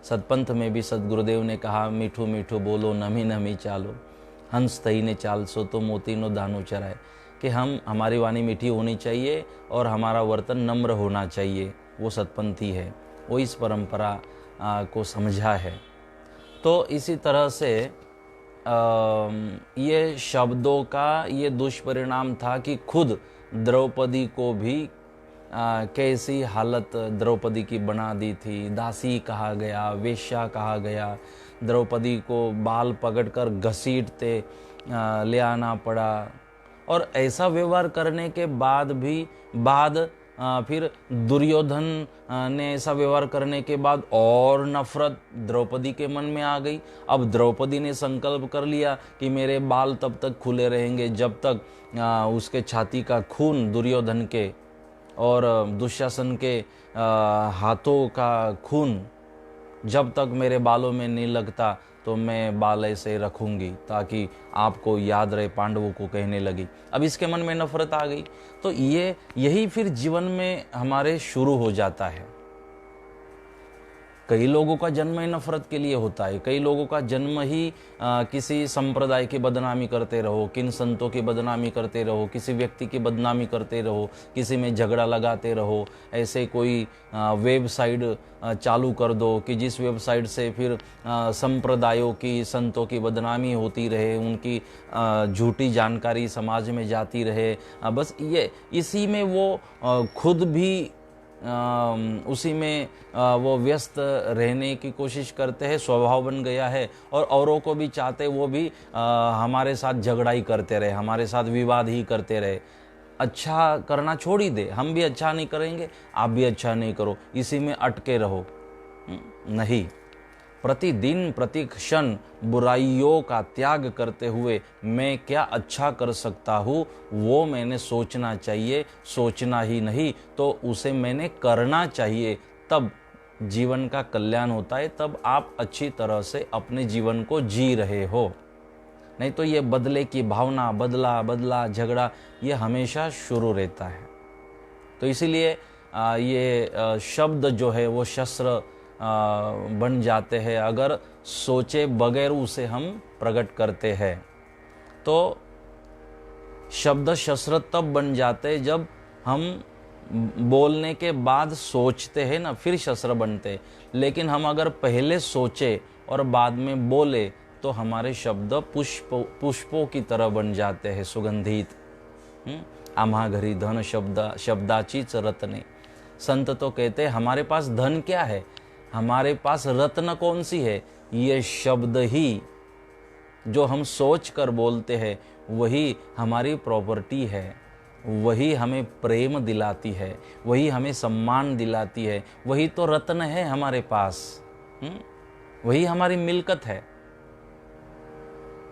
सतपंथ में भी सदगुरुदेव ने कहा, मीठू मीठू बोलो, नमी नमी चालो, हंस तही ने चाल सो तो मोती नो दानो चराए। कि हमारी वाणी मीठी होनी चाहिए और हमारा वर्तन नम्र होना चाहिए। वो सतपंथी है, वो इस परंपरा को समझा है। तो इसी तरह से ये शब्दों का ये दुष्परिणाम था कि खुद द्रौपदी को भी कैसी हालत द्रौपदी की बना दी थी। दासी कहा गया, वेश्या कहा गया। द्रौपदी को बाल पकड़कर घसीटते ले आना पड़ा। और ऐसा व्यवहार करने के बाद भी फिर दुर्योधन ने ऐसा व्यवहार करने के बाद और नफरत द्रौपदी के मन में आ गई। अब द्रौपदी ने संकल्प कर लिया कि मेरे बाल तब तक खुले रहेंगे जब तक उसके छाती का खून, दुर्योधन के और दुशासन के हाथों का खून जब तक मेरे बालों में नहीं लगता तो मैं बाल ऐसे रखूंगी, ताकि आपको याद रहे, पांडवों को कहने लगी। अब इसके मन में नफरत आ गई। तो यही फिर जीवन में हमारे शुरू हो जाता है। कई लोगों का जन्म ही नफरत के लिए होता है। कई लोगों का जन्म ही किसी संप्रदाय की बदनामी करते रहो, किन संतों की बदनामी करते रहो, किसी व्यक्ति की बदनामी करते रहो, किसी में झगड़ा लगाते रहो। ऐसे कोई वेबसाइट चालू कर दो कि जिस वेबसाइट से फिर संप्रदायों की, संतों की बदनामी होती रहे, उनकी झूठी जानकारी समाज में जाती रहे। बस ये इसी में वो खुद भी उसी में वो व्यस्त रहने की कोशिश करते हैं। स्वभाव बन गया है। और औरों को भी चाहते, वो भी हमारे साथ झगड़ा ही करते रहे, हमारे साथ विवाद ही करते रहे। अच्छा करना छोड़ ही दे, हम भी अच्छा नहीं करेंगे, आप भी अच्छा नहीं करो, इसी में अटके रहो। नहीं, प्रतिदिन प्रति क्षण बुराइयों का त्याग करते हुए मैं क्या अच्छा कर सकता हूँ, वो मैंने सोचना चाहिए। सोचना ही नहीं तो उसे मैंने करना चाहिए। तब जीवन का कल्याण होता है, तब आप अच्छी तरह से अपने जीवन को जी रहे हो। नहीं तो ये बदले की भावना, बदला बदला झगड़ा, ये हमेशा शुरू रहता है। तो इसीलिए ये शब्द जो है वो शस्त्र बन जाते हैं अगर सोचे बगैर उसे हम प्रकट करते हैं। तो शब्द शस्त्र तब बन जाते हैं जब हम बोलने के बाद सोचते हैं ना, फिर शस्त्र बनते। लेकिन हम अगर पहले सोचे और बाद में बोले तो हमारे शब्द पुष्पों की तरह बन जाते हैं, सुगंधित। आम्हा घरी धन शब्दाचीच रत्ने। संत तो कहते हैं हमारे पास धन क्या है, हमारे पास रत्न कौन सी है? ये शब्द ही, जो हम सोच कर बोलते हैं वही हमारी प्रॉपर्टी है। वही हमें प्रेम दिलाती है, वही हमें सम्मान दिलाती है। वही तो रत्न है हमारे पास। वही हमारी मिल्कत है,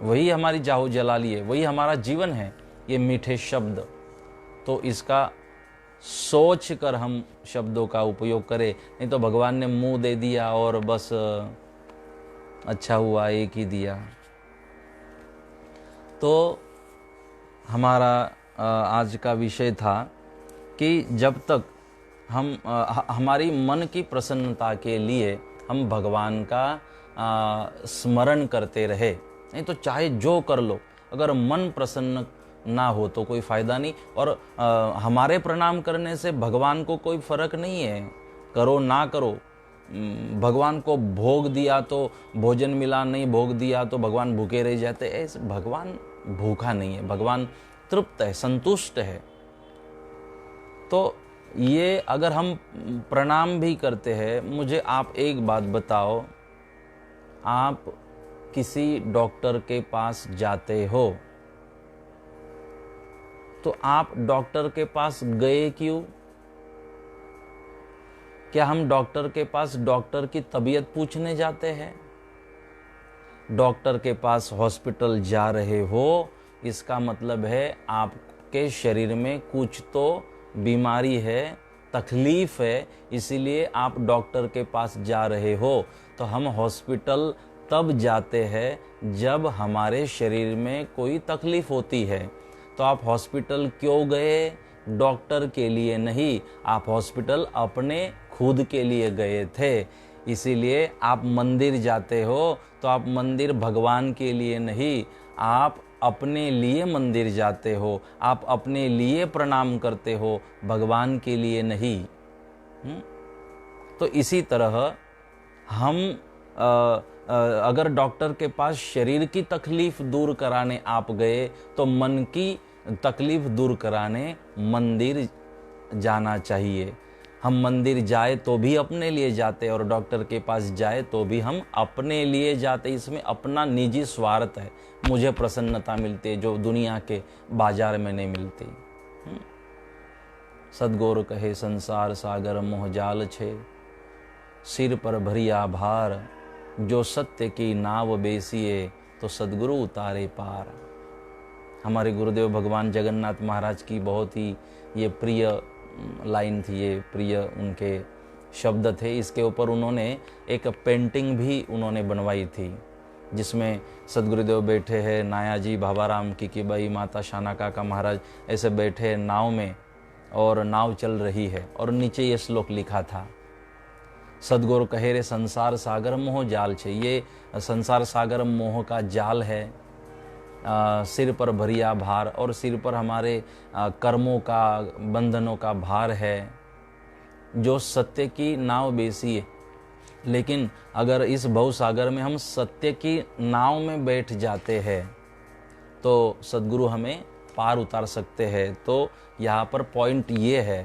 वही हमारी जाहो जलाली है, वही हमारा जीवन है, ये मीठे शब्द। तो इसका सोच कर हम शब्दों का उपयोग करें। नहीं तो भगवान ने मुंह दे दिया और बस अच्छा हुआ एक ही दिया। तो हमारा आज का विषय था कि जब तक हम हमारी मन की प्रसन्नता के लिए हम भगवान का स्मरण करते रहे, नहीं तो चाहे जो कर लो, अगर मन प्रसन्न ना हो तो कोई फायदा नहीं। और हमारे प्रणाम करने से भगवान को कोई फर्क नहीं है, करो ना करो। भगवान को भोग दिया तो भोजन मिला, नहीं भोग दिया तो भगवान भूखे रह जाते। ऐसे भगवान भूखा नहीं है, भगवान तृप्त है, संतुष्ट है। तो ये अगर हम प्रणाम भी करते हैं, मुझे आप एक बात बताओ, आप किसी डॉक्टर के पास जाते हो तो आप डॉक्टर के पास गए क्यों? क्या हम डॉक्टर के पास डॉक्टर की तबीयत पूछने जाते हैं? डॉक्टर के पास हॉस्पिटल जा रहे हो, इसका मतलब है आपके शरीर में कुछ तो बीमारी है, तकलीफ है, इसीलिए आप डॉक्टर के पास जा रहे हो। तो हम हॉस्पिटल तब जाते हैं जब हमारे शरीर में कोई तकलीफ होती है। तो आप हॉस्पिटल क्यों गए? डॉक्टर के लिए नहीं, आप हॉस्पिटल अपने खुद के लिए गए थे। इसीलिए आप मंदिर जाते हो तो आप मंदिर भगवान के लिए नहीं, आप अपने लिए मंदिर जाते हो, आप अपने लिए प्रणाम करते हो, भगवान के लिए नहीं। तो इसी तरह हम अगर डॉक्टर के पास शरीर की तकलीफ दूर कराने आप गए तो मन की तकलीफ दूर कराने मंदिर जाना चाहिए। हम मंदिर जाए तो भी अपने लिए जाते और डॉक्टर के पास जाए तो भी हम अपने लिए जाते। इसमें अपना निजी स्वार्थ है, मुझे प्रसन्नता मिलती है जो दुनिया के बाजार में नहीं मिलती। सदगुरु कहे संसार सागर मोह जाल छे, सिर पर भरिया भार, जो सत्य की नाव बेसिए तो सदगुरु उतारे पार। हमारे गुरुदेव भगवान जगन्नाथ महाराज की बहुत ही ये प्रिय लाइन थी, ये प्रिय उनके शब्द थे। इसके ऊपर उन्होंने एक पेंटिंग भी उन्होंने बनवाई थी जिसमें सदगुरुदेव बैठे हैं, नायाजी, भावाराम, किकीबाई, माता शाना काका महाराज ऐसे बैठे नाव में और नाव चल रही है और नीचे ये श्लोक लिखा था, सदगुरु कहे रे संसार सागर मोह जाल छे। ये संसार सागर मोह का जाल है, सिर पर भरिया भार, और सिर पर हमारे कर्मों का, बंधनों का भार है, जो सत्य की नाव बेसी है। लेकिन अगर इस भव सागर में हम सत्य की नाव में बैठ जाते हैं तो सदगुरु हमें पार उतार सकते हैं। तो यहाँ पर पॉइंट ये है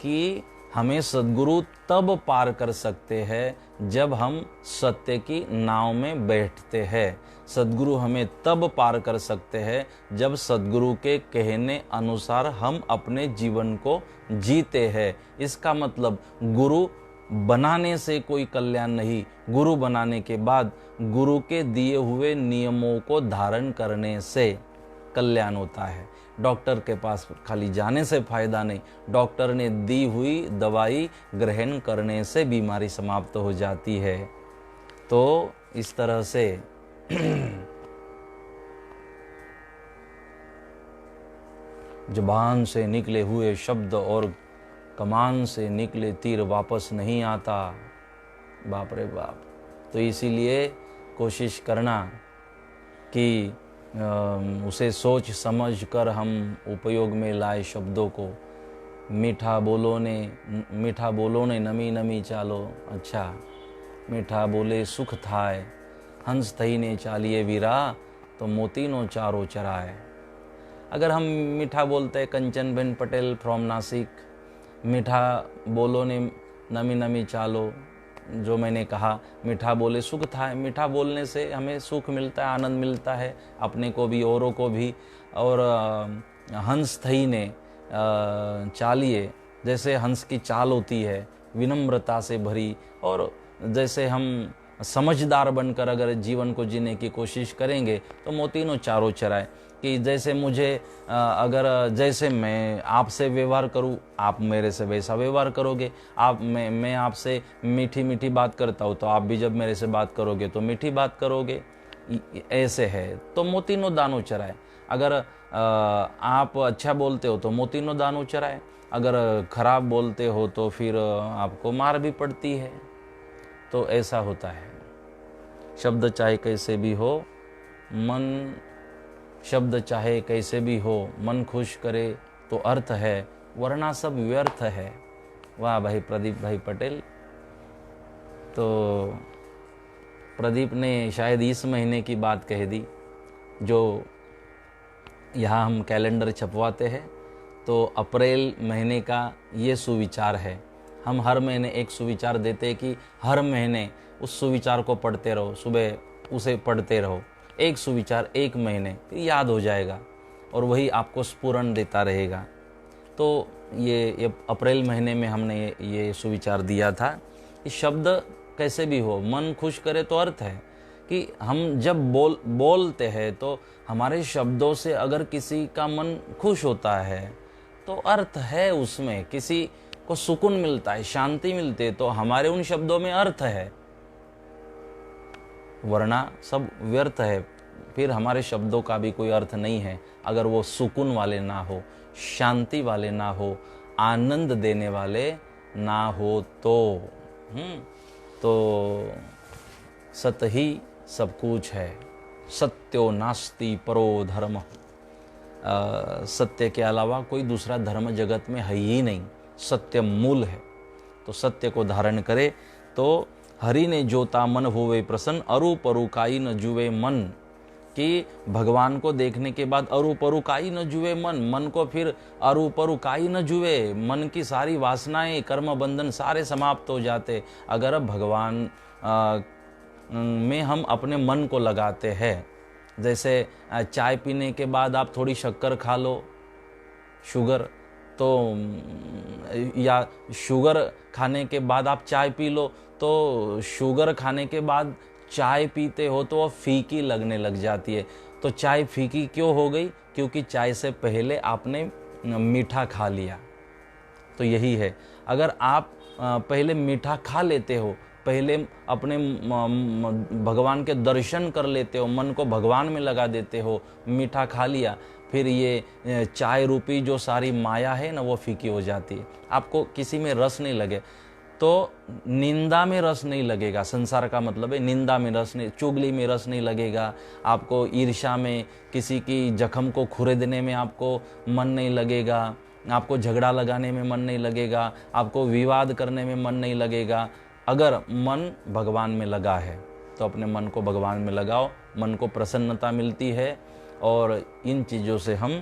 कि हमें सदगुरु तब पार कर सकते हैं जब हम सत्य की नाव में बैठते हैं। सदगुरु हमें तब पार कर सकते हैं जब सदगुरु के कहने अनुसार हम अपने जीवन को जीते हैं। इसका मतलब गुरु बनाने से कोई कल्याण नहीं, गुरु बनाने के बाद गुरु के दिए हुए नियमों को धारण करने से कल्याण होता है। डॉक्टर के पास खाली जाने से फायदा नहीं, डॉक्टर ने दी हुई दवाई ग्रहण करने से बीमारी समाप्त हो जाती है। तो इस तरह से जुबान से निकले हुए शब्द और कमान से निकले तीर वापस नहीं आता। बाप रे बाप। तो इसीलिए कोशिश करना कि उसे सोच समझ कर हम उपयोग में लाए शब्दों को। मीठा बोलो ने नमी नमी चालो, अच्छा मीठा बोले सुख थाय, हंस थई ने चालिए वीरा तो मोती नो चारो चराए। अगर हम मीठा बोलते कंचन बेन पटेल फ्रॉम नासिक, मीठा बोलो ने नमी नमी चालो, जो मैंने कहा मीठा बोले सुख था, मीठा बोलने से हमें सुख मिलता है, आनंद मिलता है, अपने को भी औरों को भी। और हंस थई ने चालिए, जैसे हंस की चाल होती है विनम्रता से भरी, और जैसे हम समझदार बनकर अगर जीवन को जीने की कोशिश करेंगे तो मोतीनों चारों चराए। कि जैसे मुझे अगर जैसे मैं आपसे व्यवहार करूं, आप मेरे से वैसा व्यवहार करोगे। मैं आपसे मीठी मीठी बात करता हूं तो आप भी जब मेरे से बात करोगे तो मीठी बात करोगे। ऐसे है तो मोतीनों दानों चराए। अगर आप अच्छा बोलते हो तो मोतीनों दानों चराए, अगर खराब बोलते हो तो फिर आपको मार भी पड़ती है। तो ऐसा होता है। शब्द चाहे कैसे भी हो, शब्द चाहे कैसे भी हो, मन खुश करे तो अर्थ है, वरना सब व्यर्थ है। वाह भाई प्रदीप भाई पटेल। तो प्रदीप ने शायद इस महीने की बात कह दी। जो यहाँ हम कैलेंडर छपवाते हैं तो अप्रैल महीने का ये सुविचार है हम हर महीने एक सुविचार देते हैं कि हर महीने उस सुविचार को पढ़ते रहो, सुबह उसे पढ़ते रहो, एक सुविचार एक महीने, फिर याद हो जाएगा और वही आपको स्फुरण देता रहेगा। तो ये अप्रैल महीने में हमने ये सुविचार दिया था कि शब्द कैसे भी हो, मन खुश करे तो अर्थ है कि हम जब बोलते हैं तो हमारे शब्दों से अगर किसी का मन खुश होता है तो अर्थ है, उसमें किसी को सुकून मिलता है, शांति मिलती है, तो हमारे उन शब्दों में अर्थ है, वरना सब व्यर्थ है। फिर हमारे शब्दों का भी कोई अर्थ नहीं है अगर वो सुकून वाले ना हो, शांति वाले ना हो, आनंद देने वाले ना हो तो सत ही सब कुछ है। सत्यो नास्ति परो धर्म, सत्य के अलावा कोई दूसरा धर्म जगत में है ही नहीं, सत्य मूल है। तो सत्य को धारण करे तो हरि ने जोता मन होवे प्रसन्न, अरूप अरुकाई न जुए मन, कि भगवान को देखने के बाद अरूप अरुकाई न जुए मन को फिर अरूप अरुकाई न जुए, मन की सारी वासनाएं, कर्म बंधन सारे समाप्त हो जाते अगर भगवान में हम अपने मन को लगाते हैं। जैसे चाय पीने के बाद आप थोड़ी शक्कर खा लो, शुगर, तो या शुगर खाने के बाद आप चाय पी लो, तो शुगर खाने के बाद चाय पीते हो तो वह फीकी लगने लग जाती है। तो चाय फीकी क्यों हो गई? क्योंकि चाय से पहले आपने मीठा खा लिया। तो यही है, अगर आप पहले मीठा खा लेते हो, पहले अपने भगवान के दर्शन कर लेते हो, मन को भगवान में लगा देते हो, मीठा खा लिया, फिर ये चाय रूपी जो सारी माया है ना वो फीकी हो जाती है। आपको किसी में रस नहीं लगे तो निंदा में रस नहीं लगेगा। संसार का मतलब है निंदा में रस नहीं, चुगली में रस नहीं लगेगा, आपको ईर्ष्या में, किसी की जख्म को खुरेदने में आपको मन नहीं लगेगा, आपको झगड़ा लगाने में मन नहीं लगेगा, आपको विवाद करने में मन नहीं लगेगा। अगर मन भगवान में लगा है तो अपने मन को भगवान में लगाओ, मन को प्रसन्नता मिलती है और इन चीज़ों से हम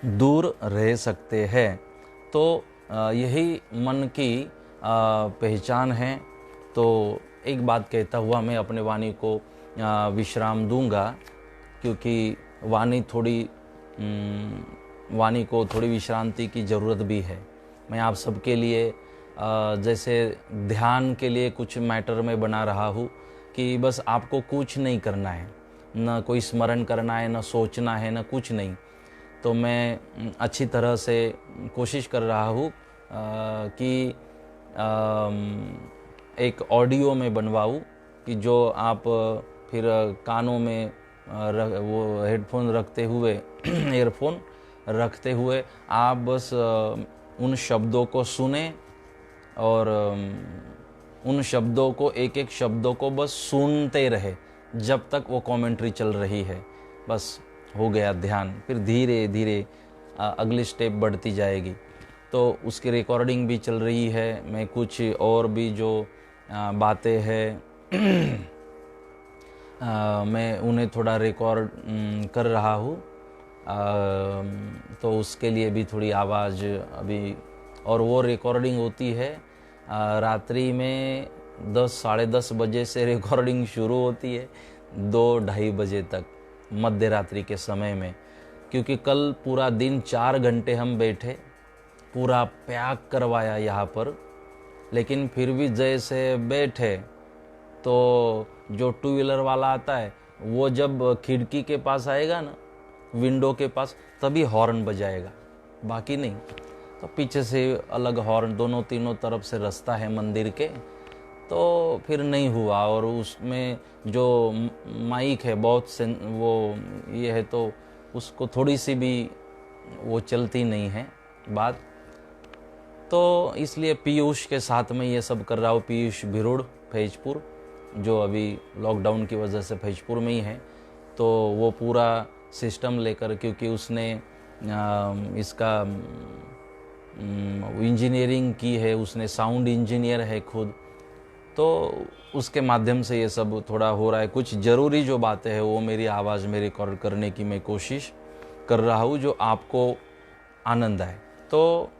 दूर रह सकते हैं। तो यही मन की पहचान है। तो एक बात कहता हुआ मैं अपने वाणी को विश्राम दूंगा, क्योंकि वाणी को थोड़ी विश्रांति की ज़रूरत भी है। मैं आप सबके लिए जैसे ध्यान के लिए कुछ मैटर में बना रहा हूँ कि बस आपको कुछ नहीं करना है, न कोई स्मरण करना है, न सोचना है, न कुछ नहीं। तो मैं अच्छी तरह से कोशिश कर रहा हूँ कि एक ऑडियो में बनवाऊँ कि जो आप फिर कानों में वो हेडफोन रखते हुए ईयरफोन रखते हुए आप बस उन शब्दों को सुने और उन शब्दों को, एक एक शब्दों को बस सुनते रहे जब तक वो कमेंट्री चल रही है। बस हो गया ध्यान, फिर धीरे धीरे अगली स्टेप बढ़ती जाएगी। तो उसकी रिकॉर्डिंग भी चल रही है। मैं कुछ और भी जो बातें हैं मैं उन्हें थोड़ा रिकॉर्ड कर रहा हूँ। तो उसके लिए भी थोड़ी आवाज़ अभी, और वो रिकॉर्डिंग होती है रात्रि में 10 साढ़े 10 बजे से रिकॉर्डिंग शुरू होती है 2-2:30 बजे तक, मध्य रात्रि के समय में। क्योंकि कल पूरा दिन 4 घंटे हम बैठे, पूरा पैक करवाया यहाँ पर, लेकिन फिर भी जैसे बैठे तो जो 2 व्हीलर वाला आता है वो जब खिड़की के पास आएगा ना, विंडो के पास, तभी हॉर्न बजाएगा, बाकी नहीं। तो पीछे से अलग हॉर्न, दोनों तीनों तरफ से रास्ता है मंदिर के, तो फिर नहीं हुआ। और उसमें जो माइक है बहुत वो ये है, तो उसको थोड़ी सी भी वो चलती नहीं है बात। तो इसलिए पीयूष के साथ में ये सब कर रहा हूँ। पीयूष भिरुड़ फैजपुर, जो अभी लॉकडाउन की वजह से फैजपुर में ही है, तो वो पूरा सिस्टम लेकर, क्योंकि उसने इसका इंजीनियरिंग की है, उसने साउंड इंजीनियर है खुद, तो उसके माध्यम से ये सब थोड़ा हो रहा है। कुछ ज़रूरी जो बातें हैं वो मेरी आवाज़ में रिकॉर्ड करने की मैं कोशिश कर रहा हूँ, जो आपको आनंद आए। तो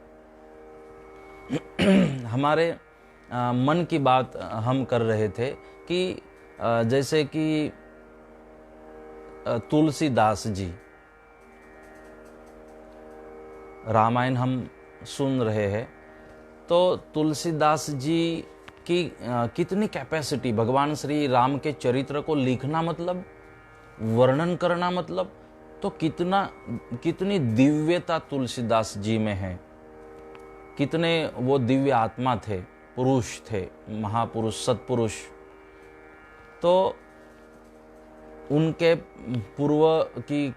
हमारे मन की बात हम कर रहे थे कि जैसे कि तुलसीदास जी, रामायण हम सुन रहे हैं, तो तुलसीदास जी की कितनी कैपेसिटी, भगवान श्री राम के चरित्र को लिखना मतलब, वर्णन करना मतलब, तो कितनी दिव्यता तुलसीदास जी में है, कितने वो दिव्य आत्मा थे, पुरुष थे, महापुरुष, सत्पुरुष। तो उनके पूर्व की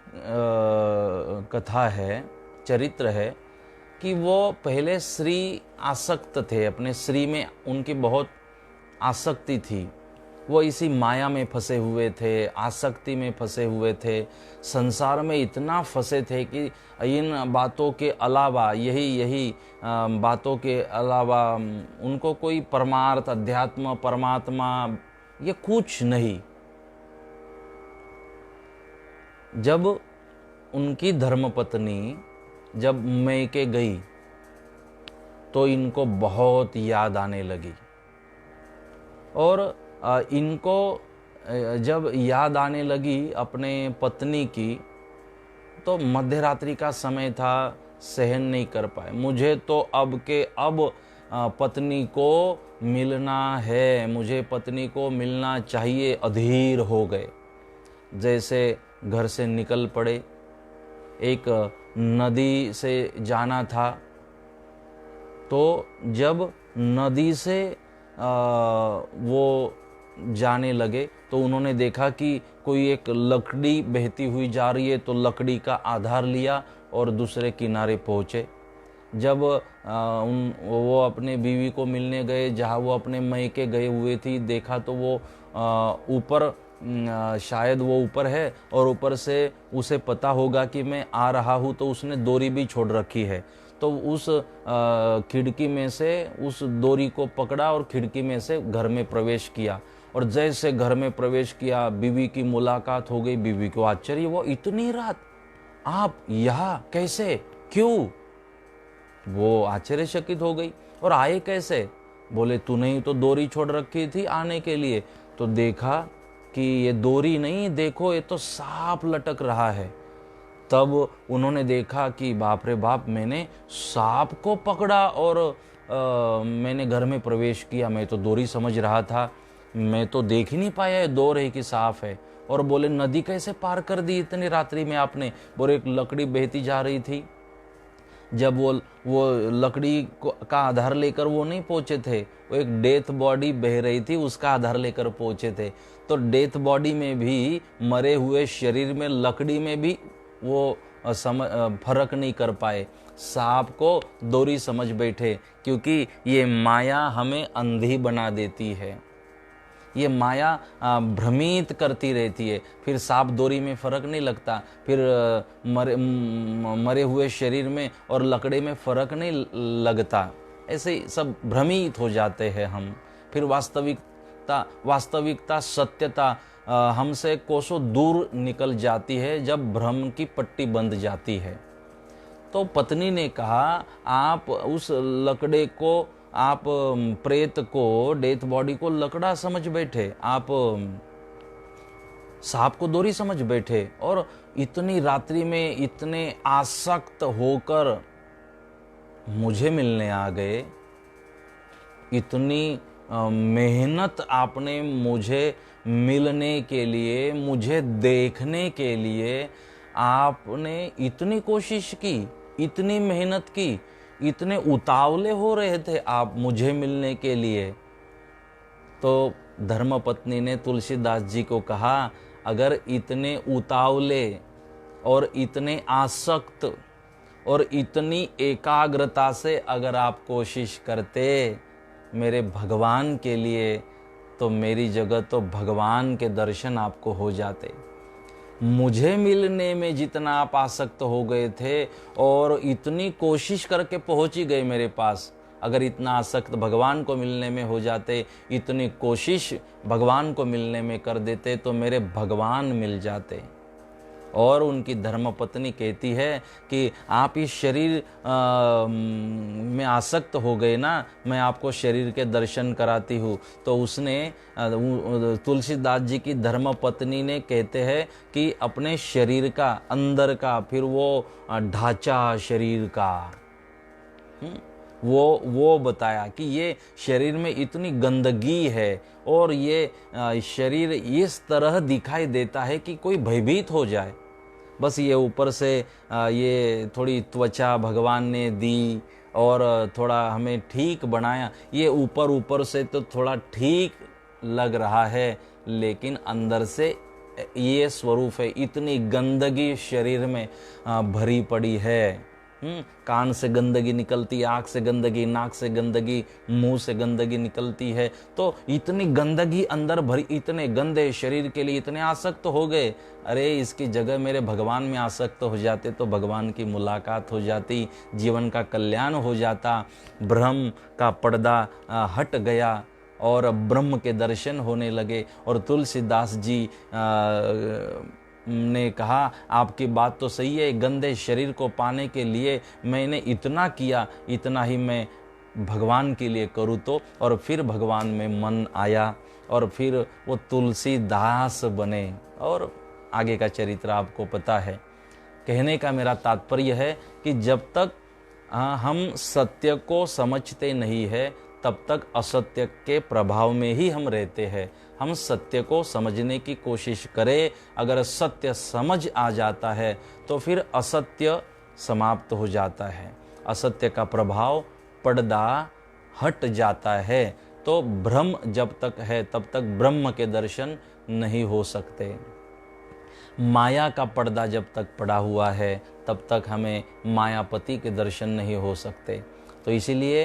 कथा है, चरित्र है कि वो पहले श्री आसक्त थे, अपने श्री में उनकी बहुत आसक्ति थी, वो इसी माया में फंसे हुए थे, आसक्ति में फंसे हुए थे, संसार में इतना फंसे थे कि इन बातों के अलावा, यही बातों के अलावा उनको कोई परमार्थ, अध्यात्म, परमात्मा ये कुछ नहीं। जब उनकी धर्मपत्नी जब मैके गई तो इनको बहुत याद आने लगी, और इनको जब याद आने लगी अपने पत्नी की, तो मध्य रात्रि का समय था, सहन नहीं कर पाए। मुझे तो अब पत्नी को मिलना है, मुझे पत्नी को मिलना चाहिए, अधीर हो गए। जैसे घर से निकल पड़े, एक नदी से जाना था, तो जब नदी से वो जाने लगे तो उन्होंने देखा कि कोई एक लकड़ी बहती हुई जा रही है, तो लकड़ी का आधार लिया और दूसरे किनारे पहुँचे। जब वो अपने बीवी को मिलने गए, जहाँ वो अपने मैके गए हुए थी, देखा तो वो ऊपर, शायद वो ऊपर है और ऊपर से उसे पता होगा कि मैं आ रहा हूँ, तो उसने डोरी भी छोड़ रखी है। तो उस खिड़की में से उस डोरी को पकड़ा और खिड़की में से घर में प्रवेश किया, और जैसे घर में प्रवेश किया बीवी की मुलाकात हो गई। बीवी को आश्चर्य, वो इतनी रात आप यहाँ कैसे, क्यों? वो आश्चर्यचकित हो गई, और आए कैसे? बोले तूने ही तो डोरी छोड़ रखी थी आने के लिए। तो देखा कि ये डोरी नहीं, देखो ये तो सांप लटक रहा है। तब उन्होंने देखा कि बाप रे बाप, मैंने सांप को पकड़ा और मैंने घर में प्रवेश किया। मैं तो डोरी समझ रहा था, मैं तो देख ही नहीं पाया ये डोरी की सांप है। और बोले नदी कैसे पार कर दी इतनी रात्रि में आपने? बोले एक लकड़ी बहती जा रही थी, जब वो लकड़ी का आधार लेकर वो नहीं पहुंचे थे, वो एक डेथ बॉडी बह रही थी, उसका आधार लेकर पहुंचे थे। तो डेथ बॉडी में भी, मरे हुए शरीर में, लकड़ी में भी वो फर्क नहीं कर पाए, सांप को डोरी समझ बैठे। क्योंकि ये माया हमें अंधी बना देती है, ये माया भ्रमित करती रहती है। फिर सांप डोरी में फर्क नहीं लगता, फिर मरे हुए शरीर में और लकड़ी में फर्क नहीं लगता। ऐसे सब भ्रमित हो जाते हैं हम। फिर वास्तविकता, सत्यता हमसे कोसों दूर निकल जाती है जब भ्रम की पट्टी बंध जाती है। तो पत्नी ने कहा, आप उस लकड़े को, आप प्रेत को, डेथ बॉडी को लकड़ा समझ बैठे, आप सांप को डोरी समझ बैठे, और इतनी रात्रि में इतने आसक्त होकर मुझे मिलने आ गए। इतनी मेहनत आपने मुझे मिलने के लिए, मुझे देखने के लिए आपने इतनी कोशिश की, इतनी मेहनत की, इतने उतावले हो रहे थे आप मुझे मिलने के लिए। तो धर्मपत्नी ने तुलसीदास जी को कहा, अगर इतने उतावले और इतने आसक्त और इतनी एकाग्रता से अगर आप कोशिश करते मेरे भगवान के लिए, तो मेरी जगह तो भगवान के दर्शन आपको हो जाते। मुझे मिलने में जितना आप आसक्त हो गए थे और इतनी कोशिश करके पहुंच ही गए मेरे पास, अगर इतना आसक्त भगवान को मिलने में हो जाते, इतनी कोशिश भगवान को मिलने में कर देते, तो मेरे भगवान मिल जाते। और उनकी धर्मपत्नी कहती है कि आप इस शरीर में आसक्त हो गए ना, मैं आपको शरीर के दर्शन कराती हूँ। तो उसने तुलसीदास जी की धर्मपत्नी ने कहते हैं कि अपने शरीर का अंदर का फिर वो ढांचा शरीर का वो बताया कि ये शरीर में इतनी गंदगी है और ये शरीर इस तरह दिखाई देता है कि कोई भयभीत हो जाए। बस ये ऊपर से ये थोड़ी त्वचा भगवान ने दी और थोड़ा हमें ठीक बनाया। ये ऊपर ऊपर से तो थोड़ा ठीक लग रहा है, लेकिन अंदर से ये स्वरूप है। इतनी गंदगी शरीर में भरी पड़ी है। कान से गंदगी निकलती है, आँख से गंदगी, नाक से गंदगी, मुंह से गंदगी निकलती है। तो इतनी गंदगी अंदर भरी, इतने गंदे शरीर के लिए इतने आसक्त हो गए। अरे इसकी जगह मेरे भगवान में आसक्त हो जाते तो भगवान की मुलाकात हो जाती, जीवन का कल्याण हो जाता, भ्रम का पर्दा हट गया और ब्रह्म के दर्शन होने लगे। और तुलसीदास जी ने कहा आपकी बात तो सही है, गंदे शरीर को पाने के लिए मैंने इतना किया, इतना ही मैं भगवान के लिए करूँ तो। और फिर भगवान में मन आया और फिर वो तुलसीदास बने। और आगे का चरित्र आपको पता है। कहने का मेरा तात्पर्य है कि जब तक हम सत्य को समझते नहीं है तब तक असत्य के प्रभाव में ही हम रहते हैं। हम सत्य को समझने की कोशिश करें, अगर सत्य समझ आ जाता है तो फिर असत्य समाप्त हो जाता है, असत्य का प्रभाव पर्दा हट जाता है। तो भ्रम जब तक है तब तक ब्रह्म के दर्शन नहीं हो सकते। माया का पर्दा जब तक पड़ा हुआ है तब तक हमें मायापति के दर्शन नहीं हो सकते। तो इसीलिए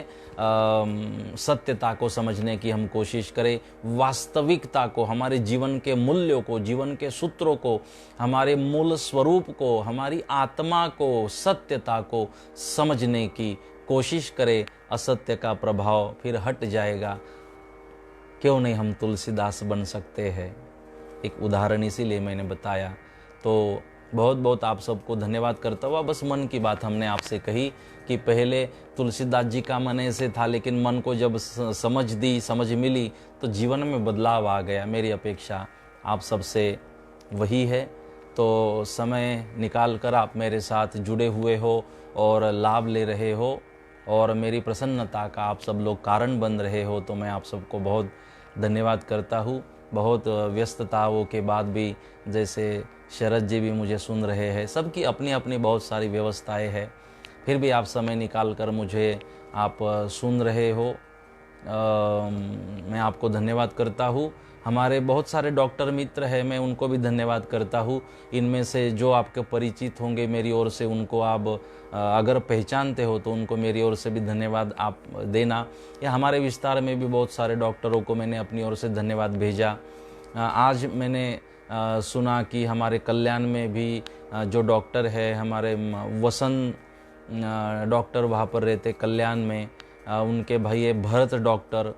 सत्यता को समझने की हम कोशिश करें, वास्तविकता को, हमारे जीवन के मूल्यों को, जीवन के सूत्रों को, हमारे मूल स्वरूप को, हमारी आत्मा को, सत्यता को समझने की कोशिश करें। असत्य का प्रभाव फिर हट जाएगा। क्यों नहीं हम तुलसीदास बन सकते हैं। एक उदाहरण इसीलिए मैंने बताया। तो बहुत बहुत आप सबको धन्यवाद करता हुआ बस मन की बात हमने आपसे कही कि पहले तुलसीदास जी का मन ऐसे था, लेकिन मन को जब समझ मिली तो जीवन में बदलाव आ गया। मेरी अपेक्षा आप सबसे वही है। तो समय निकाल कर आप मेरे साथ जुड़े हुए हो और लाभ ले रहे हो और मेरी प्रसन्नता का आप सब लोग कारण बन रहे हो, तो मैं आप सबको बहुत धन्यवाद करता हूँ। बहुत व्यस्तताओं के बाद भी, जैसे शरद जी भी मुझे सुन रहे हैं, सबकी अपनी अपनी बहुत सारी व्यवस्थाएं हैं, फिर भी आप समय निकाल कर मुझे आप सुन रहे हो। मैं आपको धन्यवाद करता हूँ। हमारे बहुत सारे डॉक्टर मित्र हैं, मैं उनको भी धन्यवाद करता हूँ। इनमें से जो आपके परिचित होंगे मेरी ओर से, उनको आप अगर पहचानते हो तो उनको मेरी ओर से भी धन्यवाद आप देना। या हमारे विस्तार में भी बहुत सारे डॉक्टरों को मैंने अपनी ओर से धन्यवाद भेजा। आज मैंने सुना कि हमारे कल्याण में भी जो डॉक्टर है, हमारे वसंत डॉक्टर वहाँ पर रहते कल्याण में, उनके भाई है भरत डॉक्टर,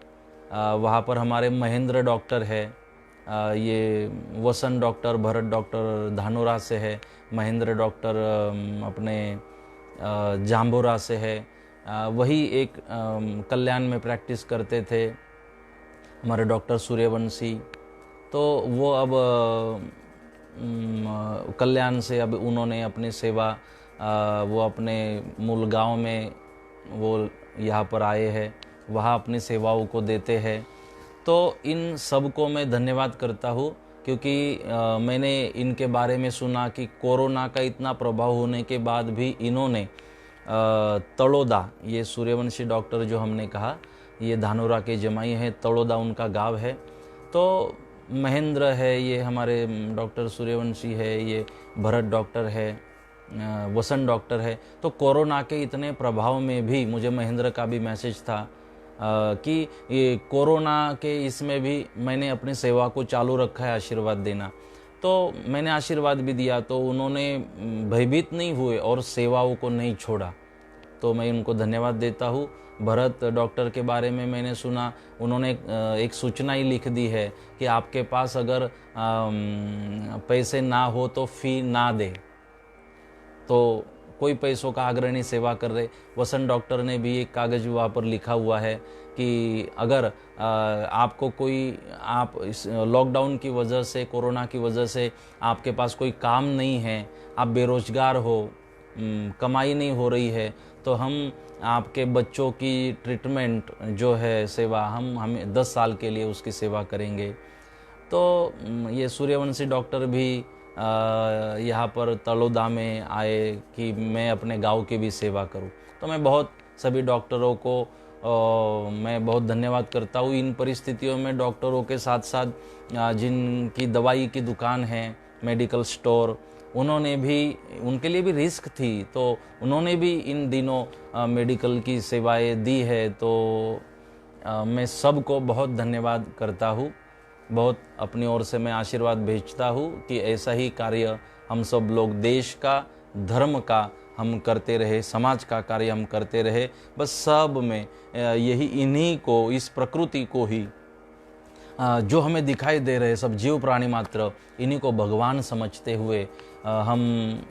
वहाँ पर हमारे महेंद्र डॉक्टर है, ये वसंत डॉक्टर, भरत डॉक्टर धानोरा से है, महेंद्र डॉक्टर अपने जाम्बोरा से है। वही एक कल्याण में प्रैक्टिस करते थे हमारे डॉक्टर सूर्यवंशी। तो वो अब कल्याण से अब उन्होंने अपनी सेवा वो अपने मूल गांव में वो यहाँ पर आए हैं, वहाँ अपनी सेवाओं को देते हैं। तो इन सब को मैं धन्यवाद करता हूँ, क्योंकि मैंने इनके बारे में सुना कि कोरोना का इतना प्रभाव होने के बाद भी इन्होंने तड़ोदा, ये सूर्यवंशी डॉक्टर जो हमने कहा, ये धानोरा के जमाई हैं, तड़ोदा उनका गांव है। तो महेंद्र है, ये हमारे डॉक्टर सूर्यवंशी है, ये भरत डॉक्टर है, वसंत डॉक्टर है। तो कोरोना के इतने प्रभाव में भी मुझे महेंद्र का भी मैसेज था कि ये कोरोना के इसमें भी मैंने अपनी सेवा को चालू रखा है, आशीर्वाद देना। तो मैंने आशीर्वाद भी दिया, तो उन्होंने भयभीत नहीं हुए और सेवाओं को नहीं छोड़ा। तो मैं उनको धन्यवाद देता हूँ। भरत डॉक्टर के बारे में मैंने सुना, उन्होंने एक सूचना ही लिख दी है कि आपके पास अगर पैसे ना हो तो फ़ी ना दे। तो कोई पैसों का आग्रह नहीं, सेवा कर रहे। वसंत डॉक्टर ने भी एक कागज़ वहाँ पर लिखा हुआ है कि अगर आपको कोई, आप इस लॉकडाउन की वजह से, कोरोना की वजह से आपके पास कोई काम नहीं है, आप बेरोजगार हो, कमाई नहीं हो रही है, तो हम आपके बच्चों की ट्रीटमेंट जो है सेवा, हमें 10 साल के लिए उसकी सेवा करेंगे। तो ये सूर्यवंशी डॉक्टर भी यहाँ पर तलोदा में आए कि मैं अपने गांव की भी सेवा करूं। तो मैं बहुत सभी डॉक्टरों को मैं बहुत धन्यवाद करता हूँ। इन परिस्थितियों में डॉक्टरों के साथ साथ जिनकी दवाई की दुकान है, मेडिकल स्टोर, उन्होंने भी, उनके लिए भी रिस्क थी, तो उन्होंने भी इन दिनों मेडिकल की सेवाएं दी है। तो मैं सबको बहुत धन्यवाद करता हूँ। बहुत अपनी ओर से मैं आशीर्वाद भेजता हूँ कि ऐसा ही कार्य हम सब लोग, देश का, धर्म का हम करते रहे, समाज का कार्य हम करते रहे। बस सब में यही, इन्हीं को, इस प्रकृति को ही जो हमें दिखाई दे रहे सब जीव प्राणी मात्र, इन्हीं को भगवान समझते हुए हम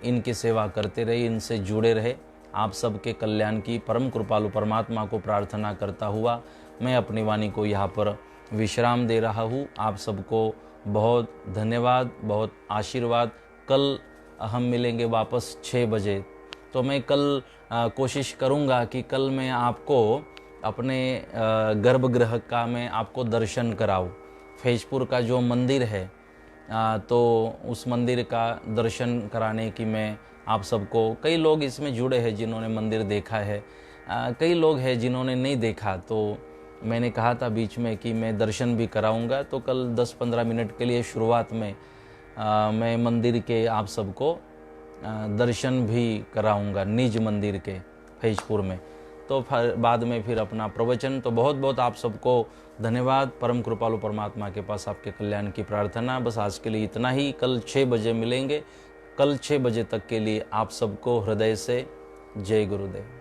इनकी सेवा करते रहे, इनसे जुड़े रहे। आप सबके कल्याण की परम कृपालु परमात्मा को प्रार्थना करता हुआ मैं अपनी वाणी को यहाँ पर विश्राम दे रहा हूँ। आप सबको बहुत धन्यवाद, बहुत आशीर्वाद। कल हम मिलेंगे वापस 6 बजे। तो मैं कल कोशिश करूँगा कि कल मैं आपको अपने गर्भगृह का मैं आपको दर्शन कराऊँ। फैजपुर का जो मंदिर है, तो उस मंदिर का दर्शन कराने की मैं आप सबको, कई लोग इसमें जुड़े हैं जिन्होंने मंदिर देखा है, कई लोग हैं जिन्होंने नहीं देखा। तो मैंने कहा था बीच में कि मैं दर्शन भी कराऊंगा। तो कल 10-15 मिनट के लिए शुरुआत में मैं मंदिर के आप सबको दर्शन भी कराऊंगा, निज मंदिर के फैजपुर में। तो फिर बाद में फिर अपना प्रवचन। तो बहुत बहुत आप सबको धन्यवाद। परम कृपालु परमात्मा के पास आपके कल्याण की प्रार्थना। बस आज के लिए इतना ही। कल 6 बजे मिलेंगे। कल 6 बजे तक के लिए आप सबको हृदय से जय गुरुदेव।